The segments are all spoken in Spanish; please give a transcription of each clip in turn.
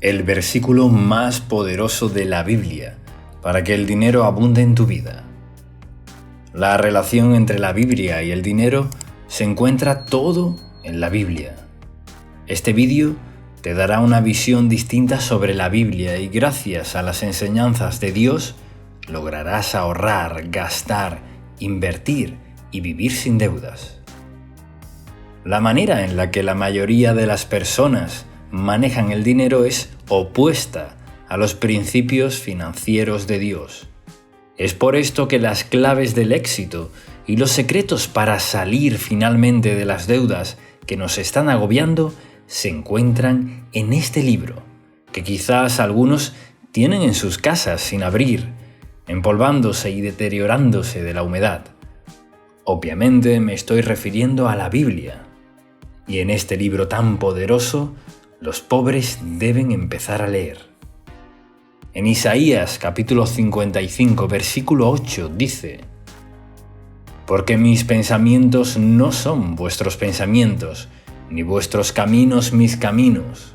El versículo más poderoso de la Biblia para que el dinero abunde en tu vida. La relación entre la Biblia y el dinero se encuentra todo en la Biblia. Este vídeo te dará una visión distinta sobre la Biblia y gracias a las enseñanzas de Dios lograrás ahorrar, gastar, invertir y vivir sin deudas. La manera en la que la mayoría de las personas manejan el dinero es opuesta a los principios financieros de Dios. Es por esto que las claves del éxito y los secretos para salir finalmente de las deudas que nos están agobiando se encuentran en este libro, que quizás algunos tienen en sus casas sin abrir, empolvándose y deteriorándose de la humedad. Obviamente me estoy refiriendo a la Biblia. Y en este libro tan poderoso, los pobres deben empezar a leer. En Isaías capítulo 55, versículo 8 dice: «Porque mis pensamientos no son vuestros pensamientos, ni vuestros caminos mis caminos».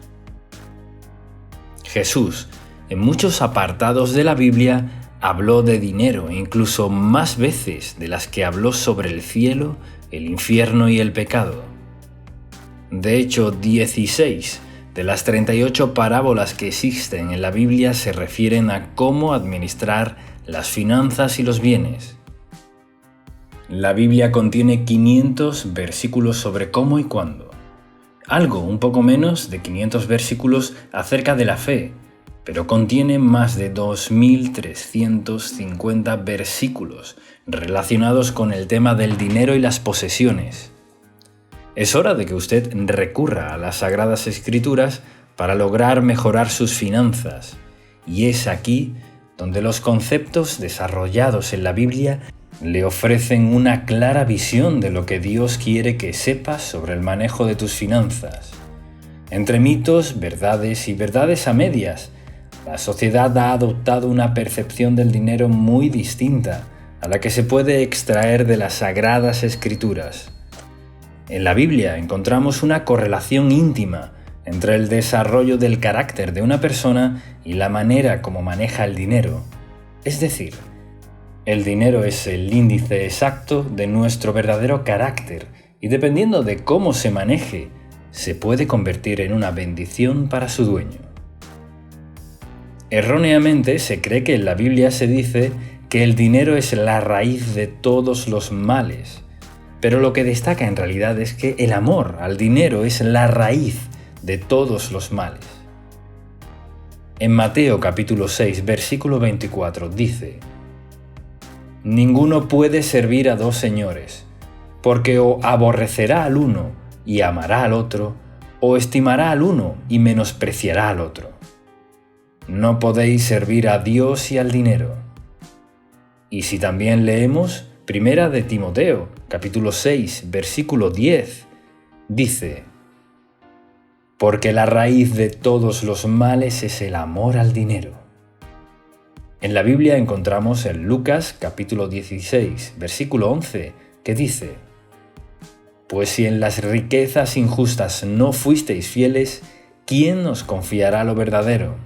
Jesús, en muchos apartados de la Biblia, habló de dinero, incluso más veces de las que habló sobre el cielo, el infierno y el pecado. De hecho, 16 de las 38 parábolas que existen en la Biblia se refieren a cómo administrar las finanzas y los bienes. La Biblia contiene 500 versículos sobre cómo y cuándo. Algo un poco menos de 500 versículos acerca de la fe, pero contiene más de 2.350 versículos relacionados con el tema del dinero y las posesiones. Es hora de que usted recurra a las Sagradas Escrituras para lograr mejorar sus finanzas, y es aquí donde los conceptos desarrollados en la Biblia le ofrecen una clara visión de lo que Dios quiere que sepas sobre el manejo de tus finanzas. Entre mitos, verdades y verdades a medias, la sociedad ha adoptado una percepción del dinero muy distinta a la que se puede extraer de las Sagradas Escrituras. En la Biblia encontramos una correlación íntima entre el desarrollo del carácter de una persona y la manera como maneja el dinero. Es decir, el dinero es el índice exacto de nuestro verdadero carácter y dependiendo de cómo se maneje, se puede convertir en una bendición para su dueño. Erróneamente se cree que en la Biblia se dice que el dinero es la raíz de todos los males. Pero lo que destaca en realidad es que el amor al dinero es la raíz de todos los males. En Mateo capítulo 6, versículo 24 dice: «Ninguno puede servir a dos señores, porque o aborrecerá al uno y amará al otro, o estimará al uno y menospreciará al otro. No podéis servir a Dios y al dinero». Y si también leemos Primera de Timoteo, capítulo 6, versículo 10, dice: «Porque la raíz de todos los males es el amor al dinero». En la Biblia encontramos en Lucas, capítulo 16, versículo 11, que dice: «Pues si en las riquezas injustas no fuisteis fieles, ¿quién os confiará lo verdadero?».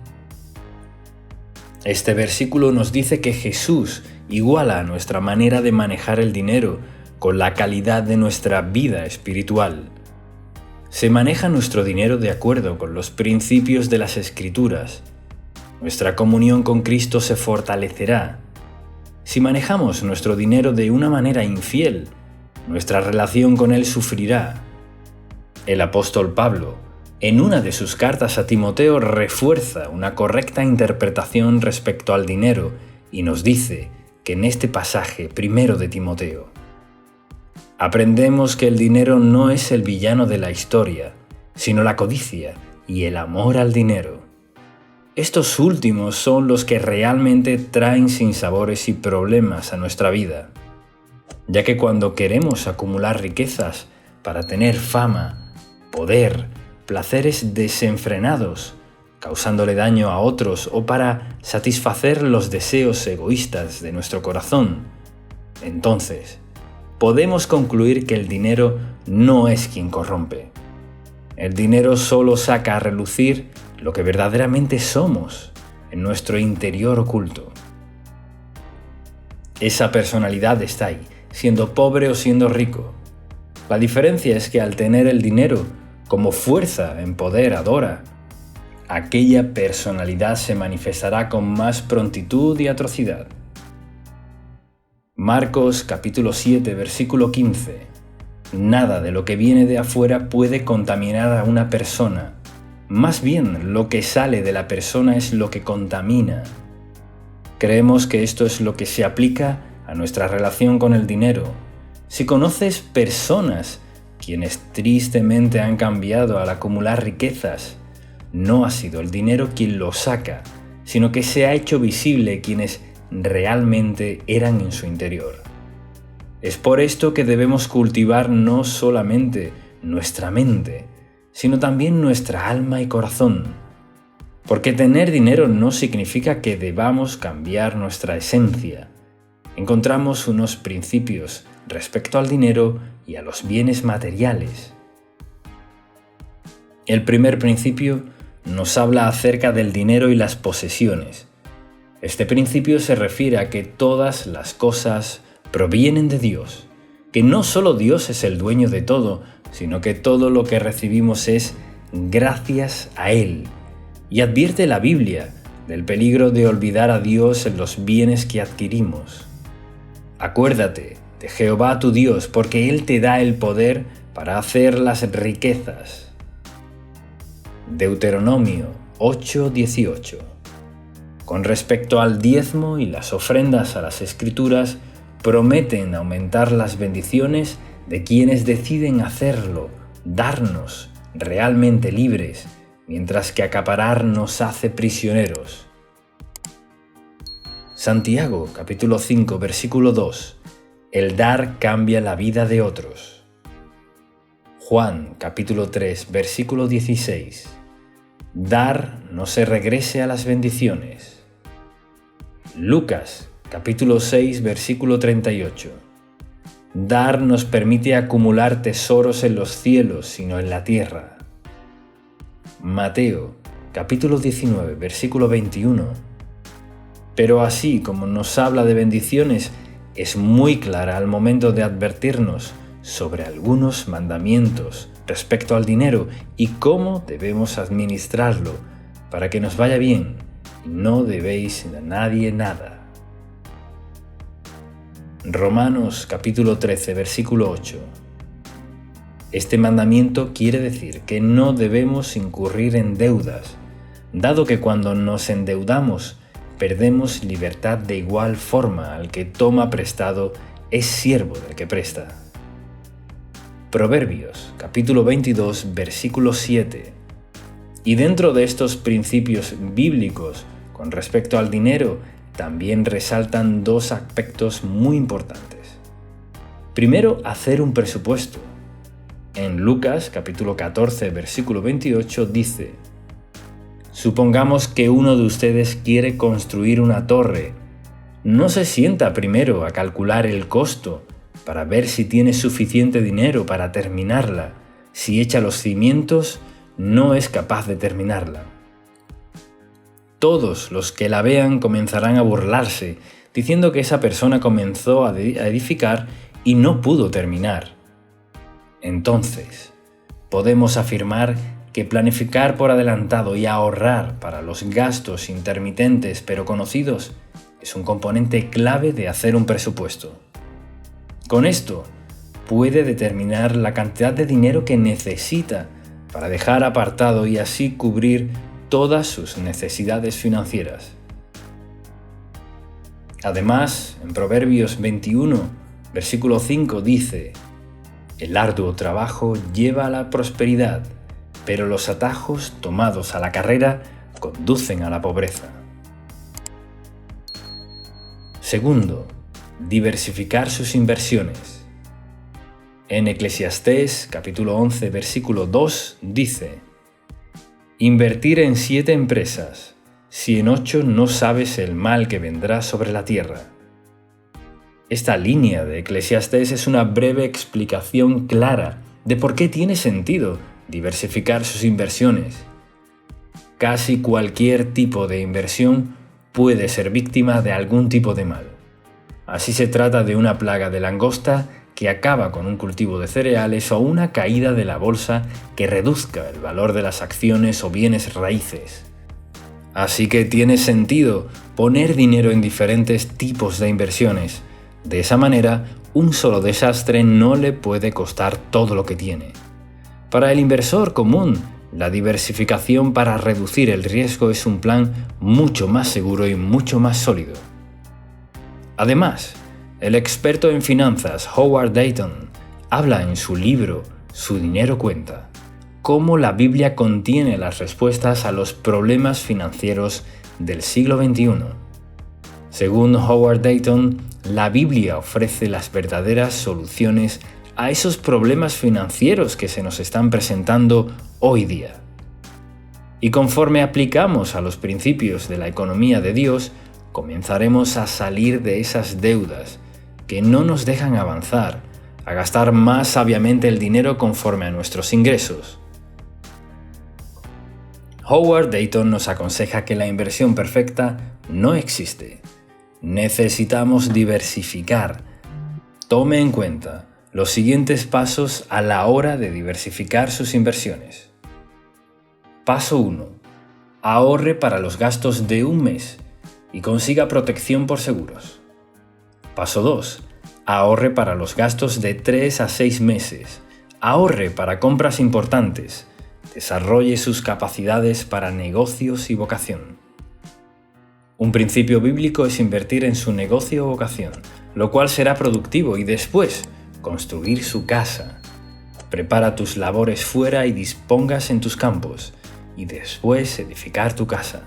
Este versículo nos dice que Jesús iguala nuestra manera de manejar el dinero con la calidad de nuestra vida espiritual. Se maneja nuestro dinero de acuerdo con los principios de las Escrituras. Nuestra comunión con Cristo se fortalecerá. Si manejamos nuestro dinero de una manera infiel, nuestra relación con Él sufrirá. El apóstol Pablo, en una de sus cartas a Timoteo, refuerza una correcta interpretación respecto al dinero y nos dice que en este pasaje primero de Timoteo aprendemos que el dinero no es el villano de la historia, sino la codicia y el amor al dinero. Estos últimos son los que realmente traen sinsabores y problemas a nuestra vida, ya que cuando queremos acumular riquezas para tener fama, poder, placeres desenfrenados, causándole daño a otros o para satisfacer los deseos egoístas de nuestro corazón, entonces podemos concluir que el dinero no es quien corrompe. El dinero solo saca a relucir lo que verdaderamente somos en nuestro interior oculto. Esa personalidad está ahí, siendo pobre o siendo rico. La diferencia es que al tener el dinero como fuerza empoderadora, aquella personalidad se manifestará con más prontitud y atrocidad. Marcos capítulo 7, versículo 15. Nada de lo que viene de afuera puede contaminar a una persona. Más bien, lo que sale de la persona es lo que contamina. Creemos que esto es lo que se aplica a nuestra relación con el dinero. Si conoces personas quienes tristemente han cambiado al acumular riquezas, no ha sido el dinero quien lo saca, sino que se ha hecho visible quienes realmente eran en su interior. Es por esto que debemos cultivar no solamente nuestra mente, sino también nuestra alma y corazón. Porque tener dinero no significa que debamos cambiar nuestra esencia. Encontramos unos principios respecto al dinero y a los bienes materiales. El primer principio nos habla acerca del dinero y las posesiones. Este principio se refiere a que todas las cosas provienen de Dios, que no solo Dios es el dueño de todo, sino que todo lo que recibimos es gracias a Él. Y advierte la Biblia del peligro de olvidar a Dios en los bienes que adquirimos. Acuérdate de Jehová tu Dios, porque Él te da el poder para hacer las riquezas. Deuteronomio 8:18. Con respecto al diezmo y las ofrendas a las Escrituras, prometen aumentar las bendiciones de quienes deciden hacerlo, darnos realmente libres, mientras que acaparar nos hace prisioneros. Santiago, capítulo 5, versículo 2. El dar cambia la vida de otros. Juan, capítulo 3, versículo 16. Dar no se regrese a las bendiciones. Lucas, capítulo 6, versículo 38. Dar nos permite acumular tesoros en los cielos, sino en la tierra. Mateo, capítulo 19, versículo 21. Pero así como nos habla de bendiciones, es muy clara al momento de advertirnos sobre algunos mandamientos respecto al dinero y cómo debemos administrarlo para que nos vaya bien. No debéis a nadie nada. Romanos capítulo 13, versículo 8. Este mandamiento quiere decir que no debemos incurrir en deudas, dado que cuando nos endeudamos perdemos libertad de igual forma al que toma prestado es siervo del que presta. Proverbios capítulo 22, versículo 7. Y dentro de estos principios bíblicos con respecto al dinero, también resaltan dos aspectos muy importantes. Primero, hacer un presupuesto. En Lucas capítulo 14, versículo 28 dice: Supongamos que uno de ustedes quiere construir una torre. No se sienta primero a calcular el costo para ver si tiene suficiente dinero para terminarla. Si echa los cimientos, no es capaz de terminarla. Todos los que la vean comenzarán a burlarse, diciendo que esa persona comenzó a edificar y no pudo terminar. Entonces, podemos afirmar que planificar por adelantado y ahorrar para los gastos intermitentes pero conocidos es un componente clave de hacer un presupuesto. Con esto, puede determinar la cantidad de dinero que necesita para dejar apartado y así cubrir todas sus necesidades financieras. Además, en Proverbios 21, versículo 5 dice: El arduo trabajo lleva a la prosperidad, pero los atajos tomados a la carrera conducen a la pobreza. Segundo, diversificar sus inversiones. En Eclesiastés capítulo 11, versículo 2 dice: Invertir en 7 empresas, si en 8 no sabes el mal que vendrá sobre la tierra. Esta línea de Eclesiastés es una breve explicación clara de por qué tiene sentido diversificar sus inversiones. casi cualquier tipo de inversión puede ser víctima de algún tipo de mal. Así se trata de una plaga de langosta que acaba con un cultivo de cereales o una caída de la bolsa que reduzca el valor de las acciones o bienes raíces. Así que tiene sentido poner dinero en diferentes tipos de inversiones. De esa manera, un solo desastre no le puede costar todo lo que tiene. Para el inversor común, la diversificación para reducir el riesgo es un plan mucho más seguro y mucho más sólido. Además, el experto en finanzas Howard Dayton habla en su libro Su dinero cuenta cómo la Biblia contiene las respuestas a los problemas financieros del siglo XXI. Según Howard Dayton, la Biblia ofrece las verdaderas soluciones a esos problemas financieros que se nos están presentando hoy día. Y conforme aplicamos a los principios de la economía de Dios, comenzaremos a salir de esas deudas que no nos dejan avanzar, a gastar más sabiamente el dinero conforme a nuestros ingresos. Howard Dayton nos aconseja que la inversión perfecta no existe. Necesitamos diversificar. Tome en cuenta los siguientes pasos a la hora de diversificar sus inversiones. Paso 1. Ahorre para los gastos de un mes y consiga protección por seguros. Paso 2. Ahorre para los gastos de 3 a 6 meses. Ahorre para compras importantes. Desarrolle sus capacidades para negocios y vocación. Un principio bíblico es invertir en su negocio o vocación, lo cual será productivo, y después construir su casa. Prepara tus labores fuera y dispongas en tus campos, y después edificar tu casa.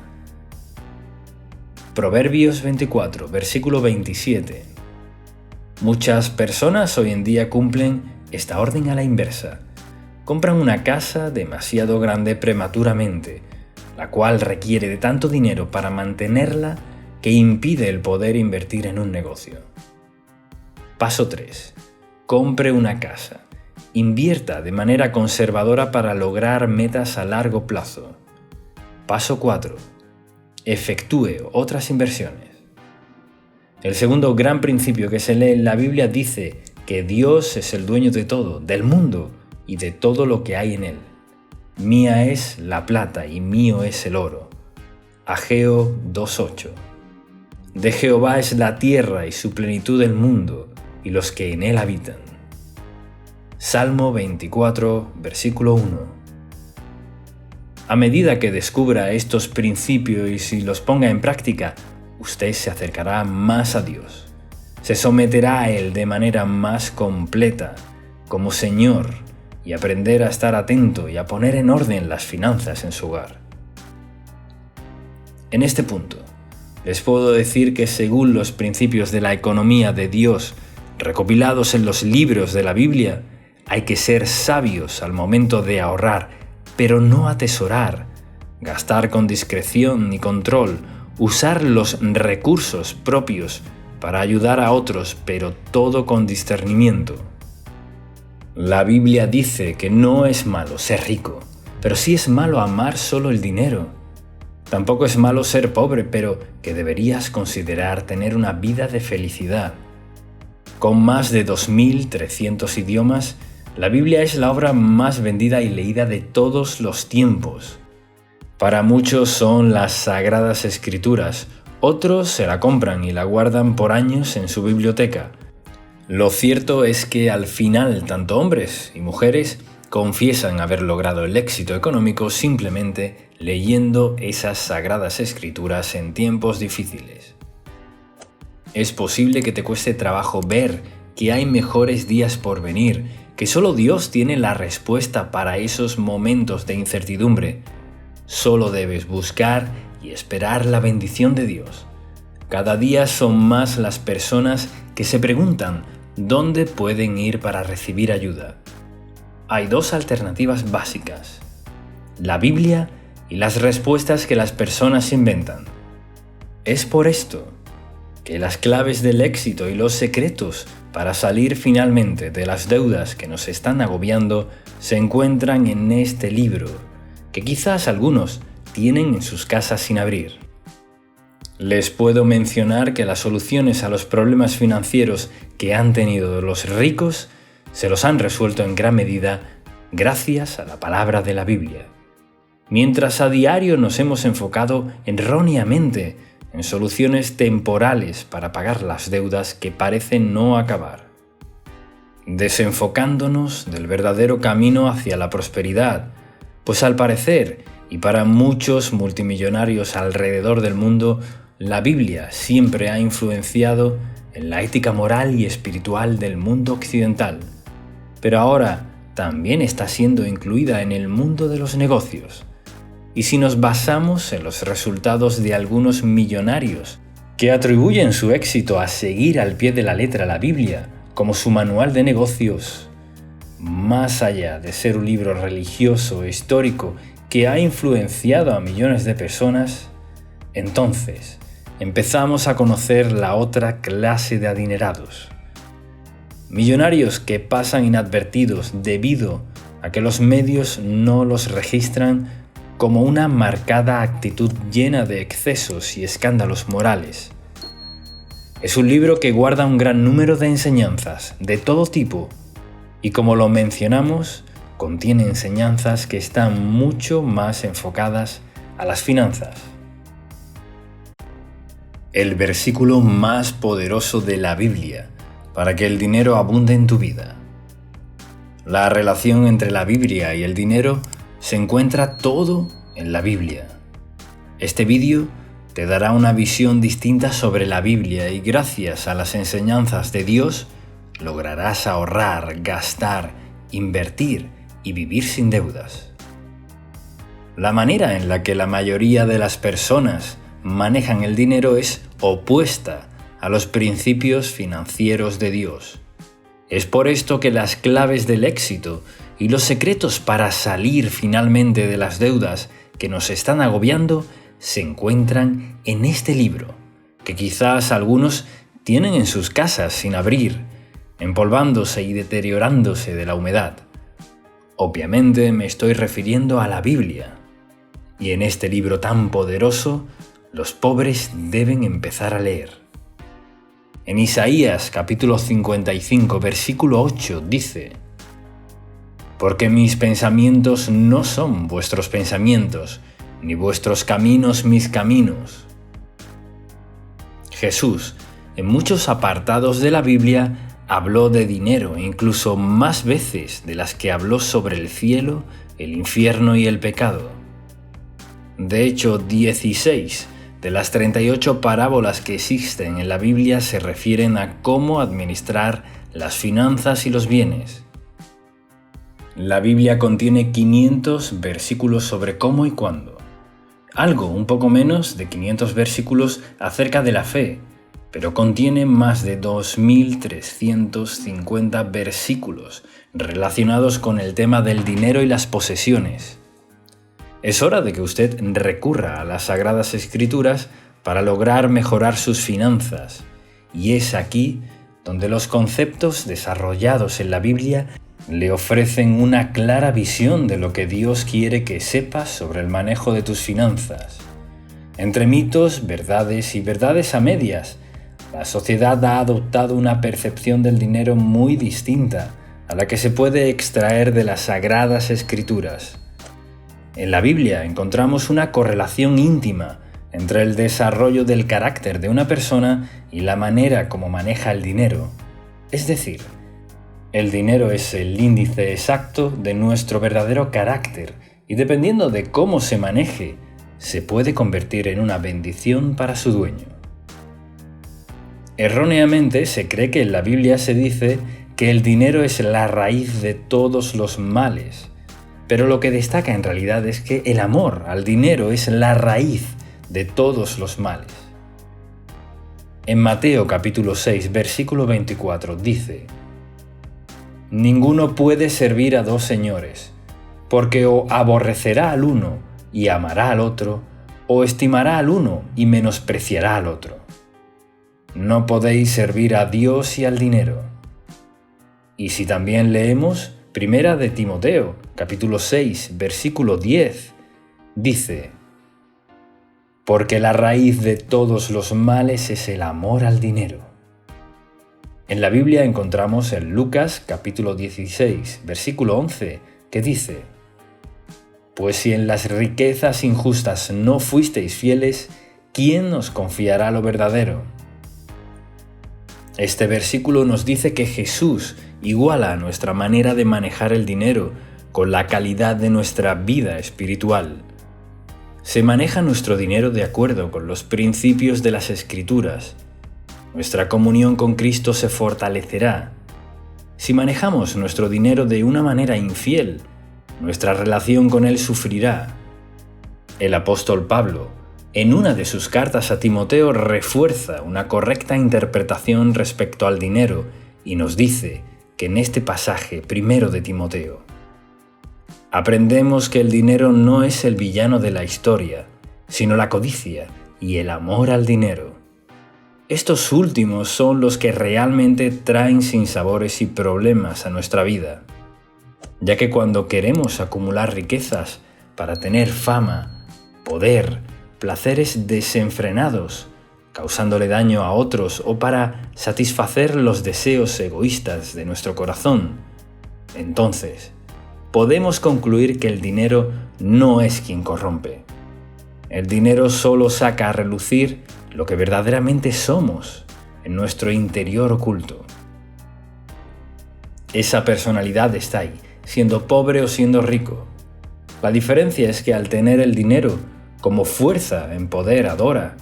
Proverbios 24, versículo 27. Muchas personas hoy en día cumplen esta orden a la inversa. Compran una casa demasiado grande prematuramente, la cual requiere de tanto dinero para mantenerla que impide el poder invertir en un negocio. Paso 3. Compre una casa. Invierta de manera conservadora para lograr metas a largo plazo. Paso 4. Efectúe otras inversiones. El segundo gran principio que se lee en la Biblia dice que Dios es el dueño de todo, del mundo y de todo lo que hay en él. Mía es la plata y mío es el oro. Ageo 2:8. De Jehová es la tierra y su plenitud del mundo y los que en él habitan. Salmo 24, versículo 1. A medida que descubra estos principios y los ponga en práctica, usted se acercará más a Dios. Se someterá a Él de manera más completa, como Señor, y aprender a estar atento y a poner en orden las finanzas en su hogar. En este punto, les puedo decir que según los principios de la economía de Dios recopilados en los libros de la Biblia, hay que ser sabios al momento de ahorrar, pero no atesorar, gastar con discreción y control, usar los recursos propios para ayudar a otros, pero todo con discernimiento. La Biblia dice que no es malo ser rico, pero sí es malo amar solo el dinero. Tampoco es malo ser pobre, pero que deberías considerar tener una vida de felicidad. Con más de 2.300 idiomas, la Biblia es la obra más vendida y leída de todos los tiempos. Para muchos son las Sagradas Escrituras, otros se la compran y la guardan por años en su biblioteca. Lo cierto es que al final tanto hombres y mujeres confiesan haber logrado el éxito económico simplemente leyendo esas Sagradas Escrituras en tiempos difíciles. Es posible que te cueste trabajo ver que hay mejores días por venir, que solo Dios tiene la respuesta para esos momentos de incertidumbre. Solo debes buscar y esperar la bendición de Dios. Cada día son más las personas que se preguntan dónde pueden ir para recibir ayuda. Hay dos alternativas básicas: la Biblia y las respuestas que las personas inventan. Es por esto que las claves del éxito y los secretos para salir finalmente de las deudas que nos están agobiando se encuentran en este libro, que quizás algunos tienen en sus casas sin abrir. Les puedo mencionar que las soluciones a los problemas financieros que han tenido los ricos se los han resuelto en gran medida gracias a la palabra de la Biblia. Mientras a diario nos hemos enfocado erróneamente en soluciones temporales para pagar las deudas que parecen no acabar, desenfocándonos del verdadero camino hacia la prosperidad, pues al parecer, y para muchos multimillonarios alrededor del mundo, la Biblia siempre ha influenciado en la ética moral y espiritual del mundo occidental, pero ahora también está siendo incluida en el mundo de los negocios. Y si nos basamos en los resultados de algunos millonarios que atribuyen su éxito a seguir al pie de la letra la Biblia como su manual de negocios, más allá de ser un libro religioso histórico que ha influenciado a millones de personas, entonces empezamos a conocer la otra clase de adinerados. Millonarios que pasan inadvertidos debido a que los medios no los registran como una marcada actitud llena de excesos y escándalos morales. Es un libro que guarda un gran número de enseñanzas de todo tipo y, como lo mencionamos, contiene enseñanzas que están mucho más enfocadas a las finanzas. El versículo más poderoso de la Biblia para que el dinero abunde en tu vida. La relación entre la Biblia y el dinero se encuentra todo en la Biblia. Este vídeo te dará una visión distinta sobre la Biblia y gracias a las enseñanzas de Dios lograrás ahorrar, gastar, invertir y vivir sin deudas. La manera en la que la mayoría de las personas manejan el dinero es opuesta a los principios financieros de Dios. Es por esto que las claves del éxito y los secretos para salir finalmente de las deudas que nos están agobiando se encuentran en este libro, que quizás algunos tienen en sus casas sin abrir, empolvándose y deteriorándose de la humedad. Obviamente me estoy refiriendo a la Biblia. Y en este libro tan poderoso, los pobres deben empezar a leer. En Isaías capítulo 55, versículo 8 dice: «Porque mis pensamientos no son vuestros pensamientos, ni vuestros caminos mis caminos». Jesús, en muchos apartados de la Biblia, habló de dinero, incluso más veces de las que habló sobre el cielo, el infierno y el pecado. De hecho, 16 de las 38 parábolas que existen en la Biblia se refieren a cómo administrar las finanzas y los bienes. La Biblia contiene 500 versículos sobre cómo y cuándo. Algo un poco menos de 500 versículos acerca de la fe, pero contiene más de 2.350 versículos relacionados con el tema del dinero y las posesiones. Es hora de que usted recurra a las Sagradas Escrituras para lograr mejorar sus finanzas, y es aquí donde los conceptos desarrollados en la Biblia le ofrecen una clara visión de lo que Dios quiere que sepas sobre el manejo de tus finanzas. Entre mitos, verdades y verdades a medias, la sociedad ha adoptado una percepción del dinero muy distinta a la que se puede extraer de las Sagradas Escrituras. En la Biblia encontramos una correlación íntima entre el desarrollo del carácter de una persona y la manera como maneja el dinero. Es decir, el dinero es el índice exacto de nuestro verdadero carácter y dependiendo de cómo se maneje, se puede convertir en una bendición para su dueño. Erróneamente se cree que en la Biblia se dice que el dinero es la raíz de todos los males. Pero lo que destaca en realidad es que el amor al dinero es la raíz de todos los males. En Mateo capítulo 6, versículo 24 dice: «Ninguno puede servir a dos señores, porque o aborrecerá al uno y amará al otro, o estimará al uno y menospreciará al otro. No podéis servir a Dios y al dinero». Y si también leemos Primera de Timoteo, capítulo 6, versículo 10, dice: porque la raíz de todos los males es el amor al dinero. En la Biblia encontramos en Lucas capítulo 16, versículo 11, que dice: «Pues si en las riquezas injustas no fuisteis fieles, ¿quién os confiará lo verdadero?». Este versículo nos dice que Jesús iguala nuestra manera de manejar el dinero con la calidad de nuestra vida espiritual. Se maneja nuestro dinero de acuerdo con los principios de las Escrituras. Nuestra comunión con Cristo se fortalecerá. Si manejamos nuestro dinero de una manera infiel, nuestra relación con Él sufrirá. El apóstol Pablo, en una de sus cartas a Timoteo, refuerza una correcta interpretación respecto al dinero y nos dice que en este pasaje primero de Timoteo: aprendemos que el dinero no es el villano de la historia, sino la codicia y el amor al dinero. Estos últimos son los que realmente traen sinsabores y problemas a nuestra vida, ya que cuando queremos acumular riquezas para tener fama, poder, placeres desenfrenados, causándole daño a otros o para satisfacer los deseos egoístas de nuestro corazón, entonces podemos concluir que el dinero no es quien corrompe. El dinero solo saca a relucir lo que verdaderamente somos en nuestro interior oculto. Esa personalidad está ahí, siendo pobre o siendo rico. La diferencia es que al tener el dinero como fuerza empoderadora,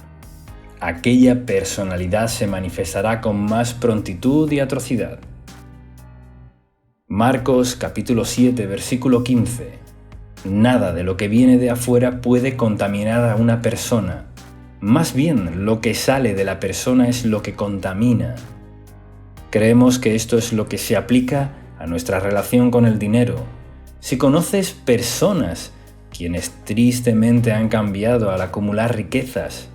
aquella personalidad se manifestará con más prontitud y atrocidad. Marcos capítulo 7, versículo 15. Nada de lo que viene de afuera puede contaminar a una persona. Más bien, lo que sale de la persona es lo que contamina. Creemos que esto es lo que se aplica a nuestra relación con el dinero. Si conoces personas quienes tristemente han cambiado al acumular riquezas,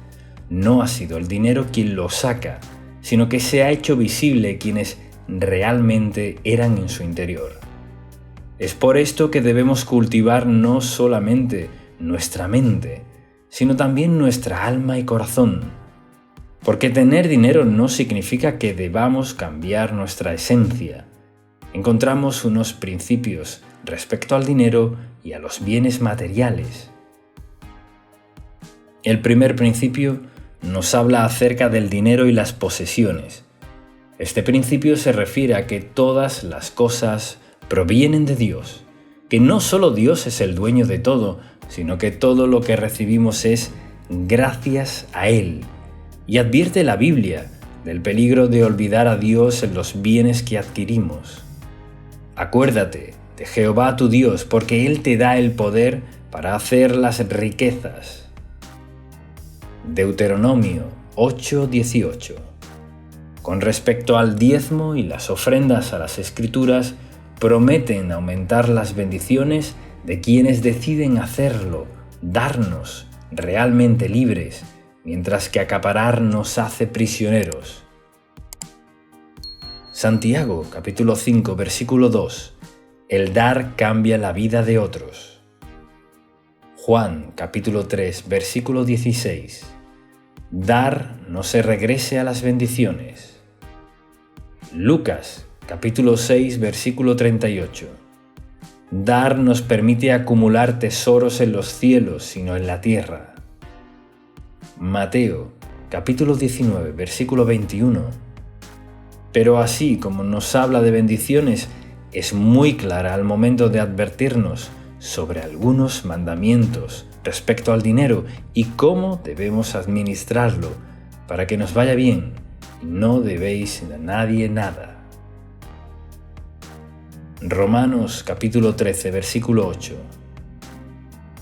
no ha sido el dinero quien lo saca, sino que se ha hecho visible quienes realmente eran en su interior. Es por esto que debemos cultivar no solamente nuestra mente, sino también nuestra alma y corazón. Porque tener dinero no significa que debamos cambiar nuestra esencia. Encontramos unos principios respecto al dinero y a los bienes materiales. El primer principio nos habla acerca del dinero y las posesiones. Este principio se refiere a que todas las cosas provienen de Dios, que no solo Dios es el dueño de todo, sino que todo lo que recibimos es gracias a Él. Y advierte la Biblia del peligro de olvidar a Dios en los bienes que adquirimos. Acuérdate de Jehová tu Dios, porque Él te da el poder para hacer las riquezas. Deuteronomio 8:18. Con respecto al diezmo y las ofrendas a las Escrituras, prometen aumentar las bendiciones de quienes deciden hacerlo, darnos realmente libres, mientras que acaparar nos hace prisioneros. Santiago capítulo 5 versículo 2. El dar cambia la vida de otros. Juan capítulo 3 versículo 16. Dar no se regrese a las bendiciones. Lucas capítulo 6 versículo 38. Dar nos permite acumular tesoros en los cielos, sino en la tierra. Mateo capítulo 19 versículo 21. Pero así como nos habla de bendiciones, es muy clara al momento de advertirnos sobre algunos mandamientos respecto al dinero y cómo debemos administrarlo para que nos vaya bien. No debéis a nadie nada. Romanos capítulo 13 versículo 8.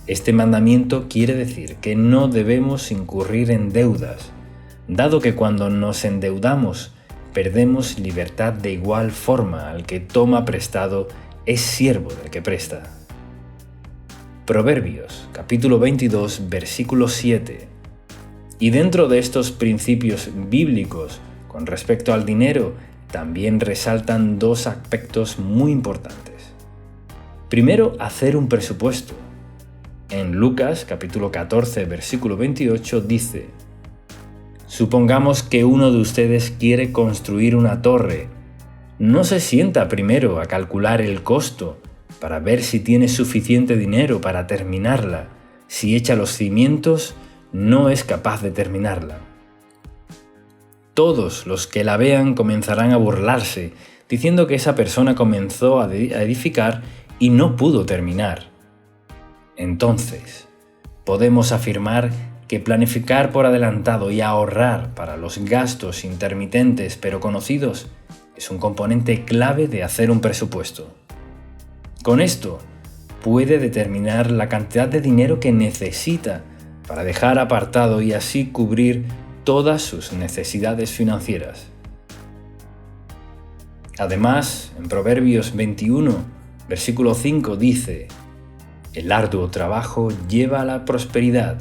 Este mandamiento quiere decir que no debemos incurrir en deudas, dado que cuando nos endeudamos perdemos libertad de igual forma al que toma prestado es siervo del que presta. Proverbios capítulo 22 versículo 7. Y dentro de estos principios bíblicos con respecto al dinero también resaltan dos aspectos muy importantes. Primero, hacer un presupuesto. En Lucas capítulo 14, versículo 28 dice: Supongamos que uno de ustedes quiere construir una torre. No se sienta primero a calcular el costo para ver si tiene suficiente dinero para terminarla. Si echa los cimientos, no es capaz de terminarla. Todos los que la vean comenzarán a burlarse, diciendo que esa persona comenzó a edificar y no pudo terminar. Entonces, podemos afirmar que planificar por adelantado y ahorrar para los gastos intermitentes pero conocidos es un componente clave de hacer un presupuesto. Con esto, puede determinar la cantidad de dinero que necesita para dejar apartado y así cubrir todas sus necesidades financieras. Además, en Proverbios 21, versículo 5 dice: El arduo trabajo lleva a la prosperidad,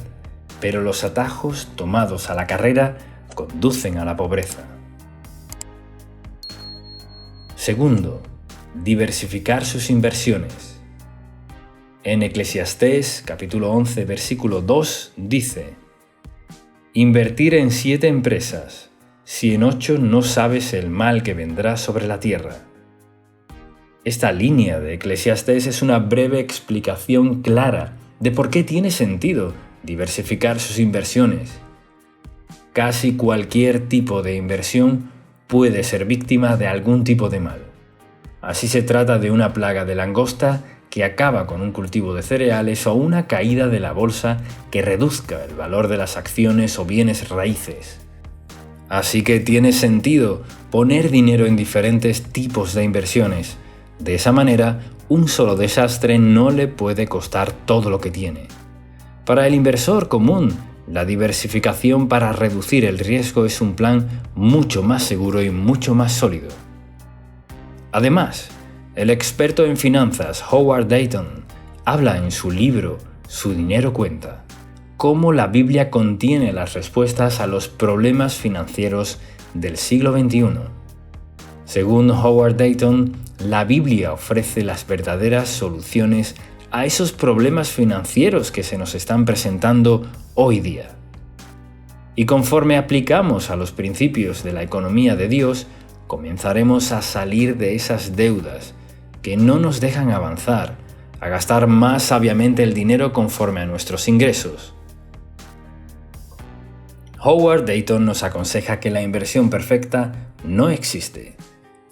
pero los atajos tomados a la carrera conducen a la pobreza. Segundo, diversificar sus inversiones. En Eclesiastés capítulo 11, versículo 2 dice: Invertir en 7 empresas, si en 8 no sabes el mal que vendrá sobre la tierra. Esta línea de Eclesiastés es una breve explicación clara de por qué tiene sentido diversificar sus inversiones. Casi cualquier tipo de inversión puede ser víctima de algún tipo de mal. Así se trata de una plaga de langosta que acaba con un cultivo de cereales o una caída de la bolsa que reduzca el valor de las acciones o bienes raíces. Así que tiene sentido poner dinero en diferentes tipos de inversiones. De esa manera, un solo desastre no le puede costar todo lo que tiene. Para el inversor común, la diversificación para reducir el riesgo es un plan mucho más seguro y mucho más sólido. Además, el experto en finanzas Howard Dayton habla en su libro Su dinero cuenta cómo la Biblia contiene las respuestas a los problemas financieros del siglo XXI. Según Howard Dayton, la Biblia ofrece las verdaderas soluciones a esos problemas financieros que se nos están presentando hoy día. Y conforme aplicamos a los principios de la economía de Dios, comenzaremos a salir de esas deudas que no nos dejan avanzar, a gastar más sabiamente el dinero conforme a nuestros ingresos. Howard Dayton nos aconseja que la inversión perfecta no existe.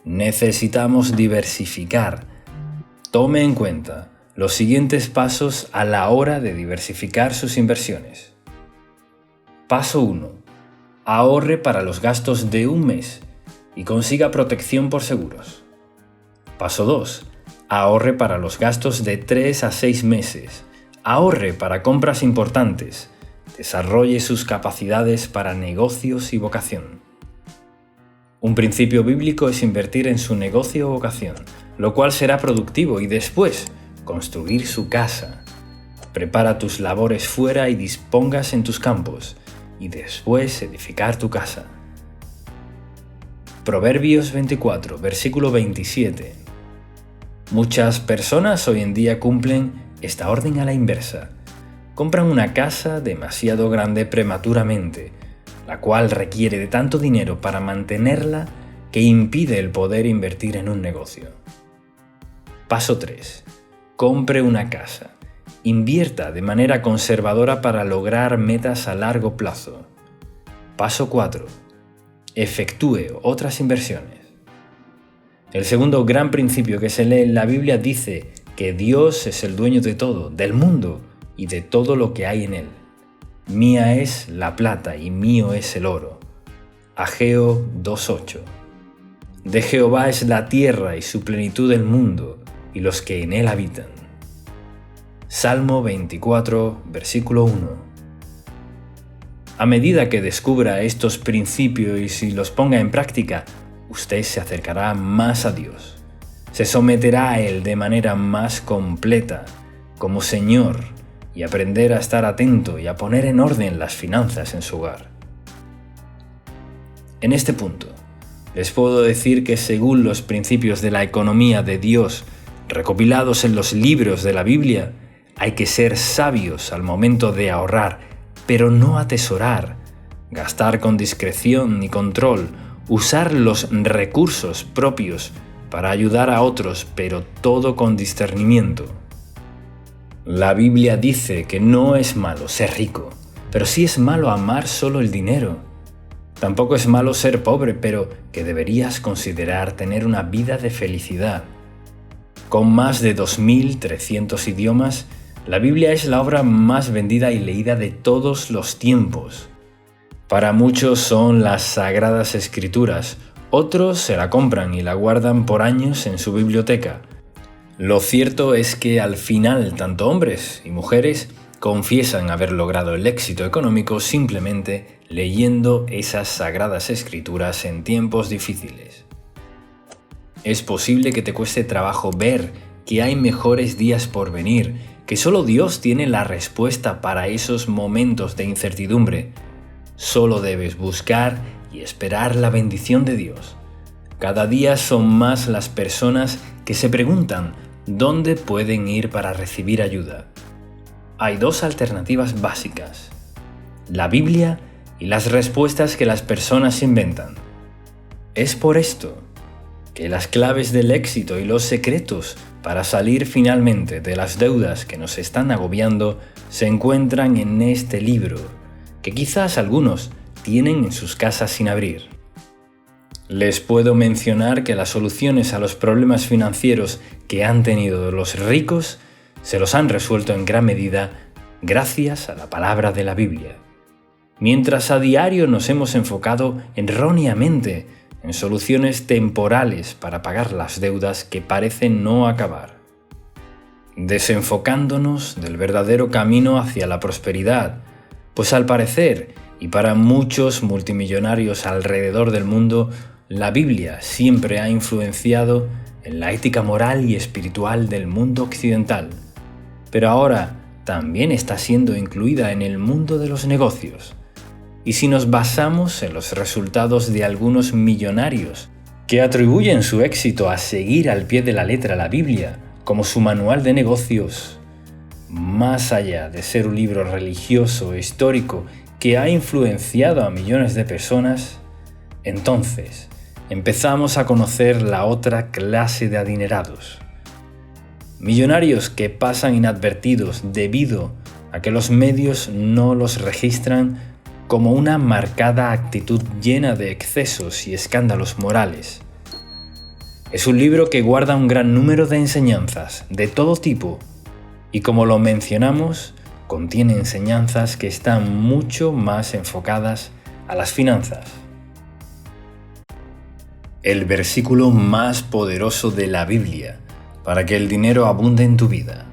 Necesitamos diversificar. Tome en cuenta los siguientes pasos a la hora de diversificar sus inversiones. Paso 1. Ahorre para los gastos de un mes y consiga protección por seguros. Paso 2. Ahorre para los gastos de 3 a 6 meses. Ahorre para compras importantes. Desarrolle sus capacidades para negocios y vocación. Un principio bíblico es invertir en su negocio o vocación, lo cual será productivo, y después construir su casa. Prepara tus labores fuera y dispongas en tus campos, y después edificar tu casa. Proverbios 24, versículo 27. Muchas personas hoy en día cumplen esta orden a la inversa. Compran una casa demasiado grande prematuramente, la cual requiere de tanto dinero para mantenerla que impide el poder invertir en un negocio. Paso 3. Compre una casa. Invierta de manera conservadora para lograr metas a largo plazo. Paso 4. Efectúe otras inversiones. El segundo gran principio que se lee en la Biblia dice que Dios es el dueño de todo, del mundo y de todo lo que hay en él. Mía es la plata y mío es el oro. Ageo 2:8. De Jehová es la tierra y su plenitud del mundo y los que en él habitan. Salmo 24, versículo 1. A medida que descubra estos principios y los ponga en práctica, usted se acercará más a Dios. Se someterá a Él de manera más completa, como Señor, y aprender a estar atento y a poner en orden las finanzas en su hogar. En este punto, les puedo decir que según los principios de la economía de Dios recopilados en los libros de la Biblia, hay que ser sabios al momento de ahorrar, pero no atesorar, gastar con discreción y control, usar los recursos propios para ayudar a otros, pero todo con discernimiento. La Biblia dice que no es malo ser rico, pero sí es malo amar solo el dinero. Tampoco es malo ser pobre, pero que deberías considerar tener una vida de felicidad. Con más de 2.300 idiomas, la Biblia es la obra más vendida y leída de todos los tiempos. Para muchos son las Sagradas Escrituras, otros se la compran y la guardan por años en su biblioteca. Lo cierto es que al final tanto hombres y mujeres confiesan haber logrado el éxito económico simplemente leyendo esas Sagradas Escrituras en tiempos difíciles. Es posible que te cueste trabajo ver que hay mejores días por venir, que solo Dios tiene la respuesta para esos momentos de incertidumbre. Solo debes buscar y esperar la bendición de Dios. Cada día son más las personas que se preguntan dónde pueden ir para recibir ayuda. Hay dos alternativas básicas: la Biblia y las respuestas que las personas inventan. Es por esto que las claves del éxito y los secretos para salir finalmente de las deudas que nos están agobiando se encuentran en este libro, que quizás algunos tienen en sus casas sin abrir. Les puedo mencionar que las soluciones a los problemas financieros que han tenido los ricos se los han resuelto en gran medida gracias a la palabra de la Biblia. Mientras a diario nos hemos enfocado erróneamente en soluciones temporales para pagar las deudas que parecen no acabar, desenfocándonos del verdadero camino hacia la prosperidad, pues al parecer, y para muchos multimillonarios alrededor del mundo, la Biblia siempre ha influenciado en la ética moral y espiritual del mundo occidental, pero ahora también está siendo incluida en el mundo de los negocios. Y si nos basamos en los resultados de algunos millonarios que atribuyen su éxito a seguir al pie de la letra la Biblia como su manual de negocios, más allá de ser un libro religioso histórico que ha influenciado a millones de personas, entonces empezamos a conocer la otra clase de adinerados. Millonarios que pasan inadvertidos debido a que los medios no los registran como una marcada actitud llena de excesos y escándalos morales. Es un libro que guarda un gran número de enseñanzas de todo tipo y, como lo mencionamos, contiene enseñanzas que están mucho más enfocadas a las finanzas. El versículo más poderoso de la Biblia para que el dinero abunde en tu vida.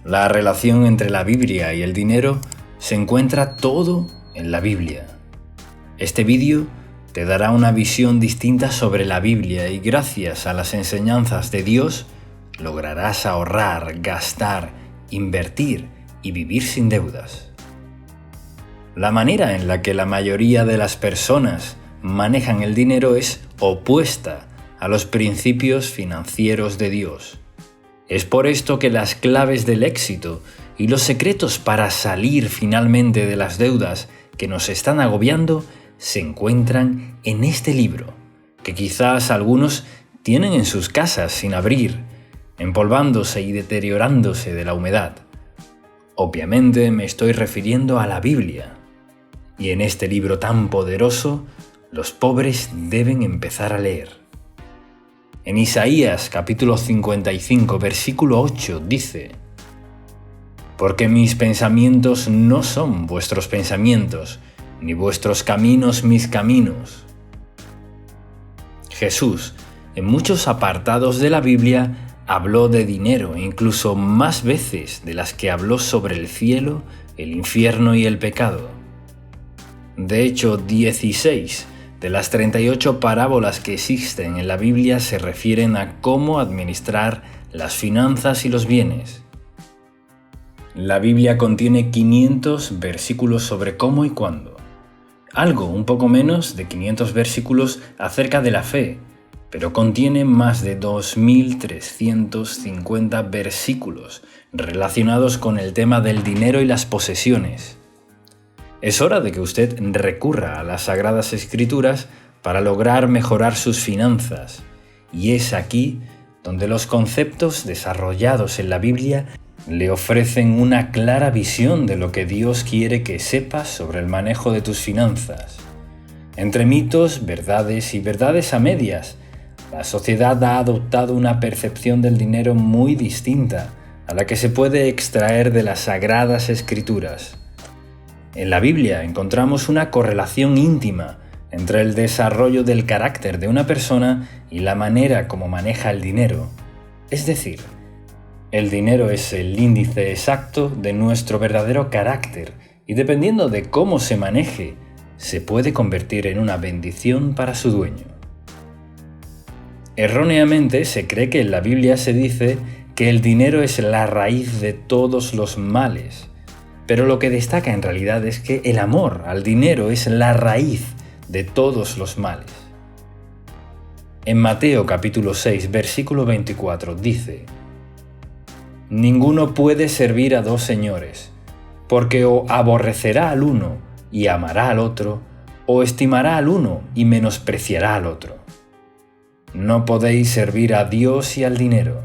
La relación entre la Biblia y el dinero se encuentra todo en la Biblia. Este vídeo te dará una visión distinta sobre la Biblia y gracias a las enseñanzas de Dios lograrás ahorrar, gastar, invertir y vivir sin deudas. La manera en la que la mayoría de las personas manejan el dinero es opuesta a los principios financieros de Dios. Es por esto que las claves del éxito y los secretos para salir finalmente de las deudas que nos están agobiando se encuentran en este libro, que quizás algunos tienen en sus casas sin abrir, empolvándose y deteriorándose de la humedad. Obviamente me estoy refiriendo a la Biblia. Y en este libro tan poderoso, los pobres deben empezar a leer. En Isaías capítulo 55, versículo 8 dice: «Porque mis pensamientos no son vuestros pensamientos, ni vuestros caminos mis caminos». Jesús, en muchos apartados de la Biblia, habló de dinero, incluso más veces de las que habló sobre el cielo, el infierno y el pecado. De hecho, 16 de las 38 parábolas que existen en la Biblia se refieren a cómo administrar las finanzas y los bienes. La Biblia contiene 500 versículos sobre cómo y cuándo. Algo un poco menos de 500 versículos acerca de la fe, pero contiene más de 2.350 versículos relacionados con el tema del dinero y las posesiones. Es hora de que usted recurra a las Sagradas Escrituras para lograr mejorar sus finanzas, y es aquí donde los conceptos desarrollados en la Biblia le ofrecen una clara visión de lo que Dios quiere que sepas sobre el manejo de tus finanzas. Entre mitos, verdades y verdades a medias, la sociedad ha adoptado una percepción del dinero muy distinta a la que se puede extraer de las Sagradas Escrituras. En la Biblia encontramos una correlación íntima entre el desarrollo del carácter de una persona y la manera como maneja el dinero. Es decir, el dinero es el índice exacto de nuestro verdadero carácter y dependiendo de cómo se maneje, se puede convertir en una bendición para su dueño. Erróneamente se cree que en la Biblia se dice que el dinero es la raíz de todos los males, pero lo que destaca en realidad es que el amor al dinero es la raíz de todos los males. En Mateo capítulo 6, versículo 24 dice: «Ninguno puede servir a dos señores, porque o aborrecerá al uno y amará al otro, o estimará al uno y menospreciará al otro. No podéis servir a Dios y al dinero».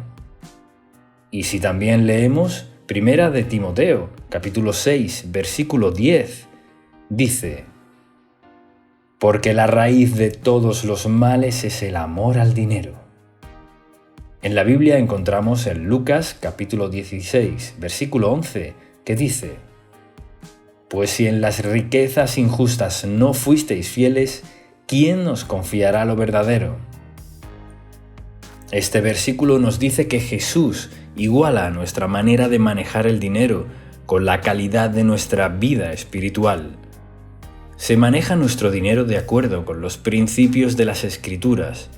Y si también leemos Primera de Timoteo, capítulo 6, versículo 10, dice: «Porque la raíz de todos los males es el amor al dinero». En la Biblia encontramos en Lucas, capítulo 16, versículo 11, que dice: «Pues si en las riquezas injustas no fuisteis fieles, ¿quién os confiará lo verdadero?». Este versículo nos dice que Jesús iguala nuestra manera de manejar el dinero con la calidad de nuestra vida espiritual. Se maneja nuestro dinero de acuerdo con los principios de las Escrituras.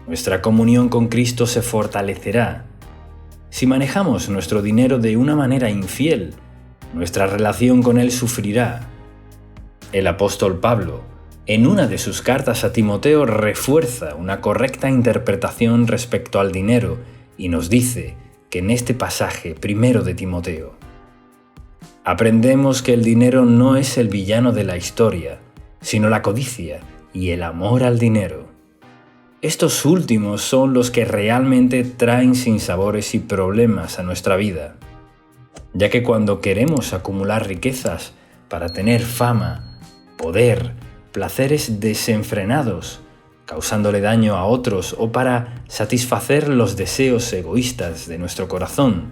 Nuestra comunión con Cristo se fortalecerá. Si manejamos nuestro dinero de una manera infiel, nuestra relación con Él sufrirá. El apóstol Pablo, en una de sus cartas a Timoteo, refuerza una correcta interpretación respecto al dinero y nos dice que en este pasaje primero de Timoteo: «Aprendemos que el dinero no es el villano de la historia, sino la codicia y el amor al dinero. Estos últimos son los que realmente traen sinsabores y problemas a nuestra vida, ya que cuando queremos acumular riquezas para tener fama, poder, placeres desenfrenados, causándole daño a otros o para satisfacer los deseos egoístas de nuestro corazón,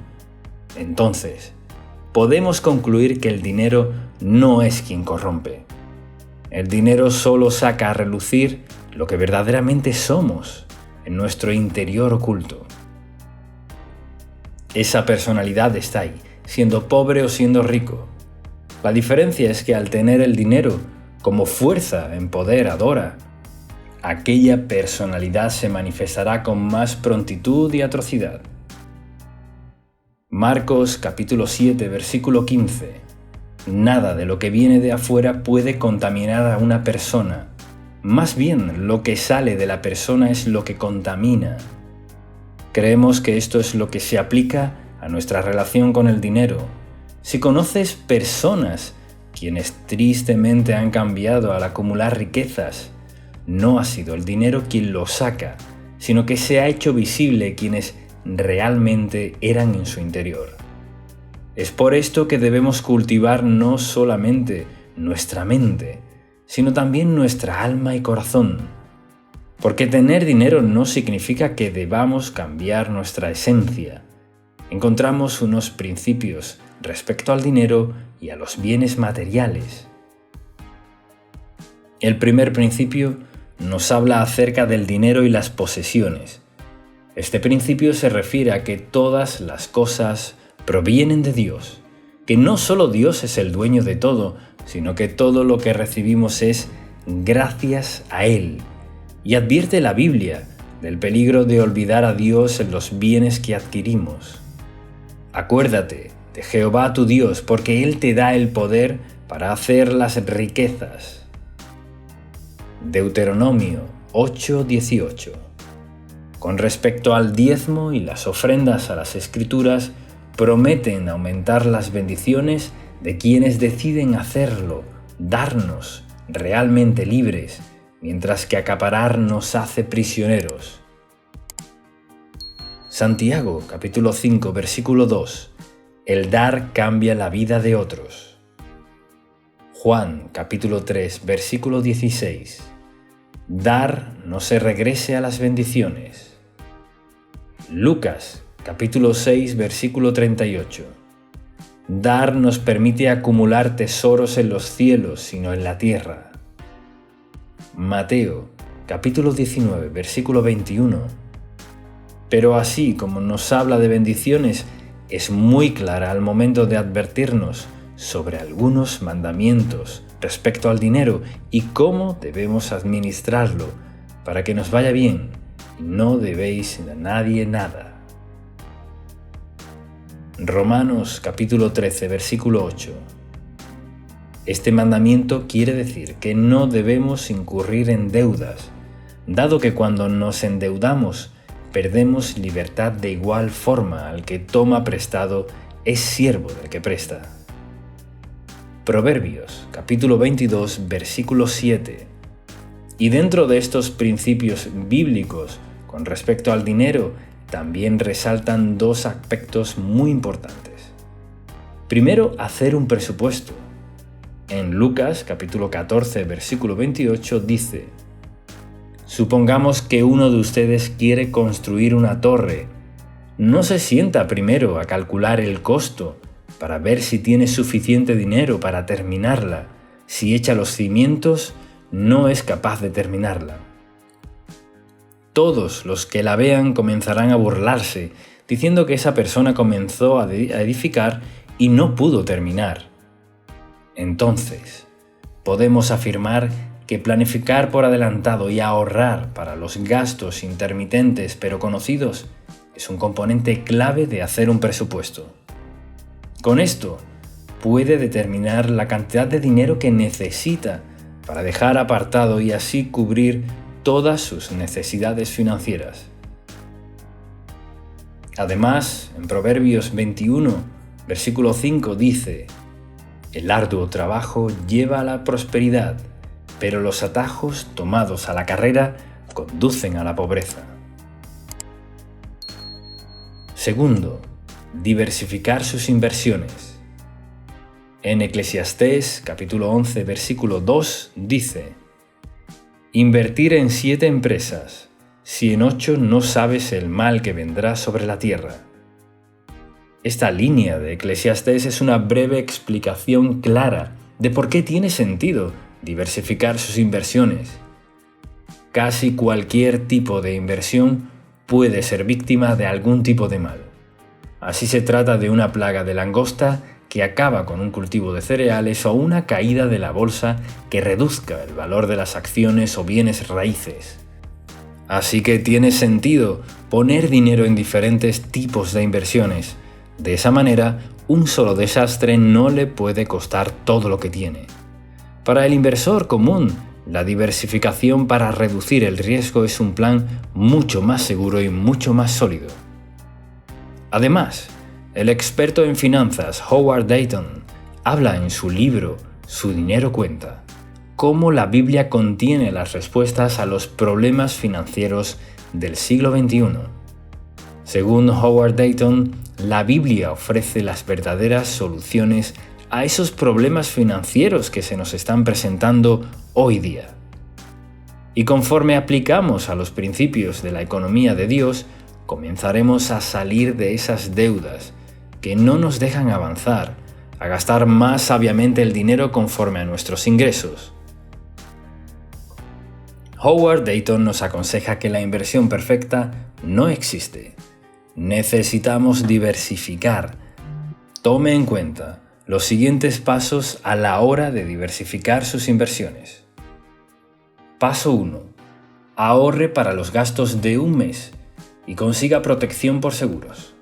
entonces podemos concluir que el dinero no es quien corrompe. El dinero solo saca a relucir lo que verdaderamente somos en nuestro interior oculto. Esa personalidad está ahí, siendo pobre o siendo rico. La diferencia es que al tener el dinero como fuerza empoderadora, aquella personalidad se manifestará con más prontitud y atrocidad. Marcos capítulo 7, versículo 15. Nada de lo que viene de afuera puede contaminar a una persona. Más bien, lo que sale de la persona es lo que contamina. Creemos que esto es lo que se aplica a nuestra relación con el dinero. Si conoces personas quienes tristemente han cambiado al acumular riquezas, no ha sido el dinero quien lo saca, sino que se ha hecho visible quienes realmente eran en su interior. Es por esto que debemos cultivar no solamente nuestra mente, sino también nuestra alma y corazón. Porque tener dinero no significa que debamos cambiar nuestra esencia. Encontramos unos principios respecto al dinero y a los bienes materiales. El primer principio nos habla acerca del dinero y las posesiones. Este principio se refiere a que todas las cosas provienen de Dios, que no solo Dios es el dueño de todo, sino que todo lo que recibimos es gracias a Él. Y advierte la Biblia del peligro de olvidar a Dios en los bienes que adquirimos. Acuérdate de Jehová tu Dios, porque Él te da el poder para hacer las riquezas. Deuteronomio 8:18. Con respecto al diezmo y las ofrendas a las Escrituras, prometen aumentar las bendiciones de quienes deciden hacerlo, darnos realmente libres, mientras que acaparar nos hace prisioneros. Santiago, capítulo 5, versículo 2. El dar cambia la vida de otros. Juan, capítulo 3, versículo 16. Dar no se regrese a las bendiciones. Lucas, capítulo 6, versículo 38. Dar nos permite acumular tesoros en los cielos, sino en la tierra. Mateo, capítulo 19, versículo 21. Pero así como nos habla de bendiciones, es muy clara al momento de advertirnos sobre algunos mandamientos respecto al dinero y cómo debemos administrarlo para que nos vaya bien. No debéis a nadie nada. Romanos capítulo 13, versículo 8. Este mandamiento quiere decir que no debemos incurrir en deudas, dado que cuando nos endeudamos perdemos libertad de igual forma. Al que toma prestado es siervo del que presta. Proverbios capítulo 22, versículo 7. Y dentro de estos principios bíblicos con respecto al dinero, también resaltan dos aspectos muy importantes. Primero, hacer un presupuesto. En Lucas capítulo 14, versículo 28 dice: Supongamos que uno de ustedes quiere construir una torre. No se sienta primero a calcular el costo para ver si tiene suficiente dinero para terminarla. Si echa los cimientos, no es capaz de terminarla. Todos los que la vean comenzarán a burlarse, diciendo que esa persona comenzó a edificar y no pudo terminar. Entonces, podemos afirmar que planificar por adelantado y ahorrar para los gastos intermitentes pero conocidos es un componente clave de hacer un presupuesto. Con esto, puede determinar la cantidad de dinero que necesita para dejar apartado y así cubrir todas sus necesidades financieras. Además, en Proverbios 21, versículo 5 dice: El arduo trabajo lleva a la prosperidad, pero los atajos tomados a la carrera conducen a la pobreza. Segundo, diversificar sus inversiones. En Eclesiastés capítulo 11, versículo 2 dice: Invertir en 7 empresas, si en 8 no sabes el mal que vendrá sobre la tierra. Esta línea de Eclesiastés es una breve explicación clara de por qué tiene sentido diversificar sus inversiones. Casi cualquier tipo de inversión puede ser víctima de algún tipo de mal. Así se trata de una plaga de langosta que acaba con un cultivo de cereales o una caída de la bolsa que reduzca el valor de las acciones o bienes raíces. Así que tiene sentido poner dinero en diferentes tipos de inversiones. De esa manera, un solo desastre no le puede costar todo lo que tiene. Para el inversor común, la diversificación para reducir el riesgo es un plan mucho más seguro y mucho más sólido. Además, el experto en finanzas Howard Dayton habla en su libro Su dinero cuenta cómo la Biblia contiene las respuestas a los problemas financieros del siglo XXI. Según Howard Dayton, la Biblia ofrece las verdaderas soluciones a esos problemas financieros que se nos están presentando hoy día. Y conforme aplicamos a los principios de la economía de Dios, comenzaremos a salir de esas deudas que no nos dejan avanzar, a gastar más sabiamente el dinero conforme a nuestros ingresos. Howard Dayton nos aconseja que la inversión perfecta no existe. Necesitamos diversificar. Tome en cuenta los siguientes pasos a la hora de diversificar sus inversiones. Paso 1. Ahorre para los gastos de un mes y consiga protección por seguros.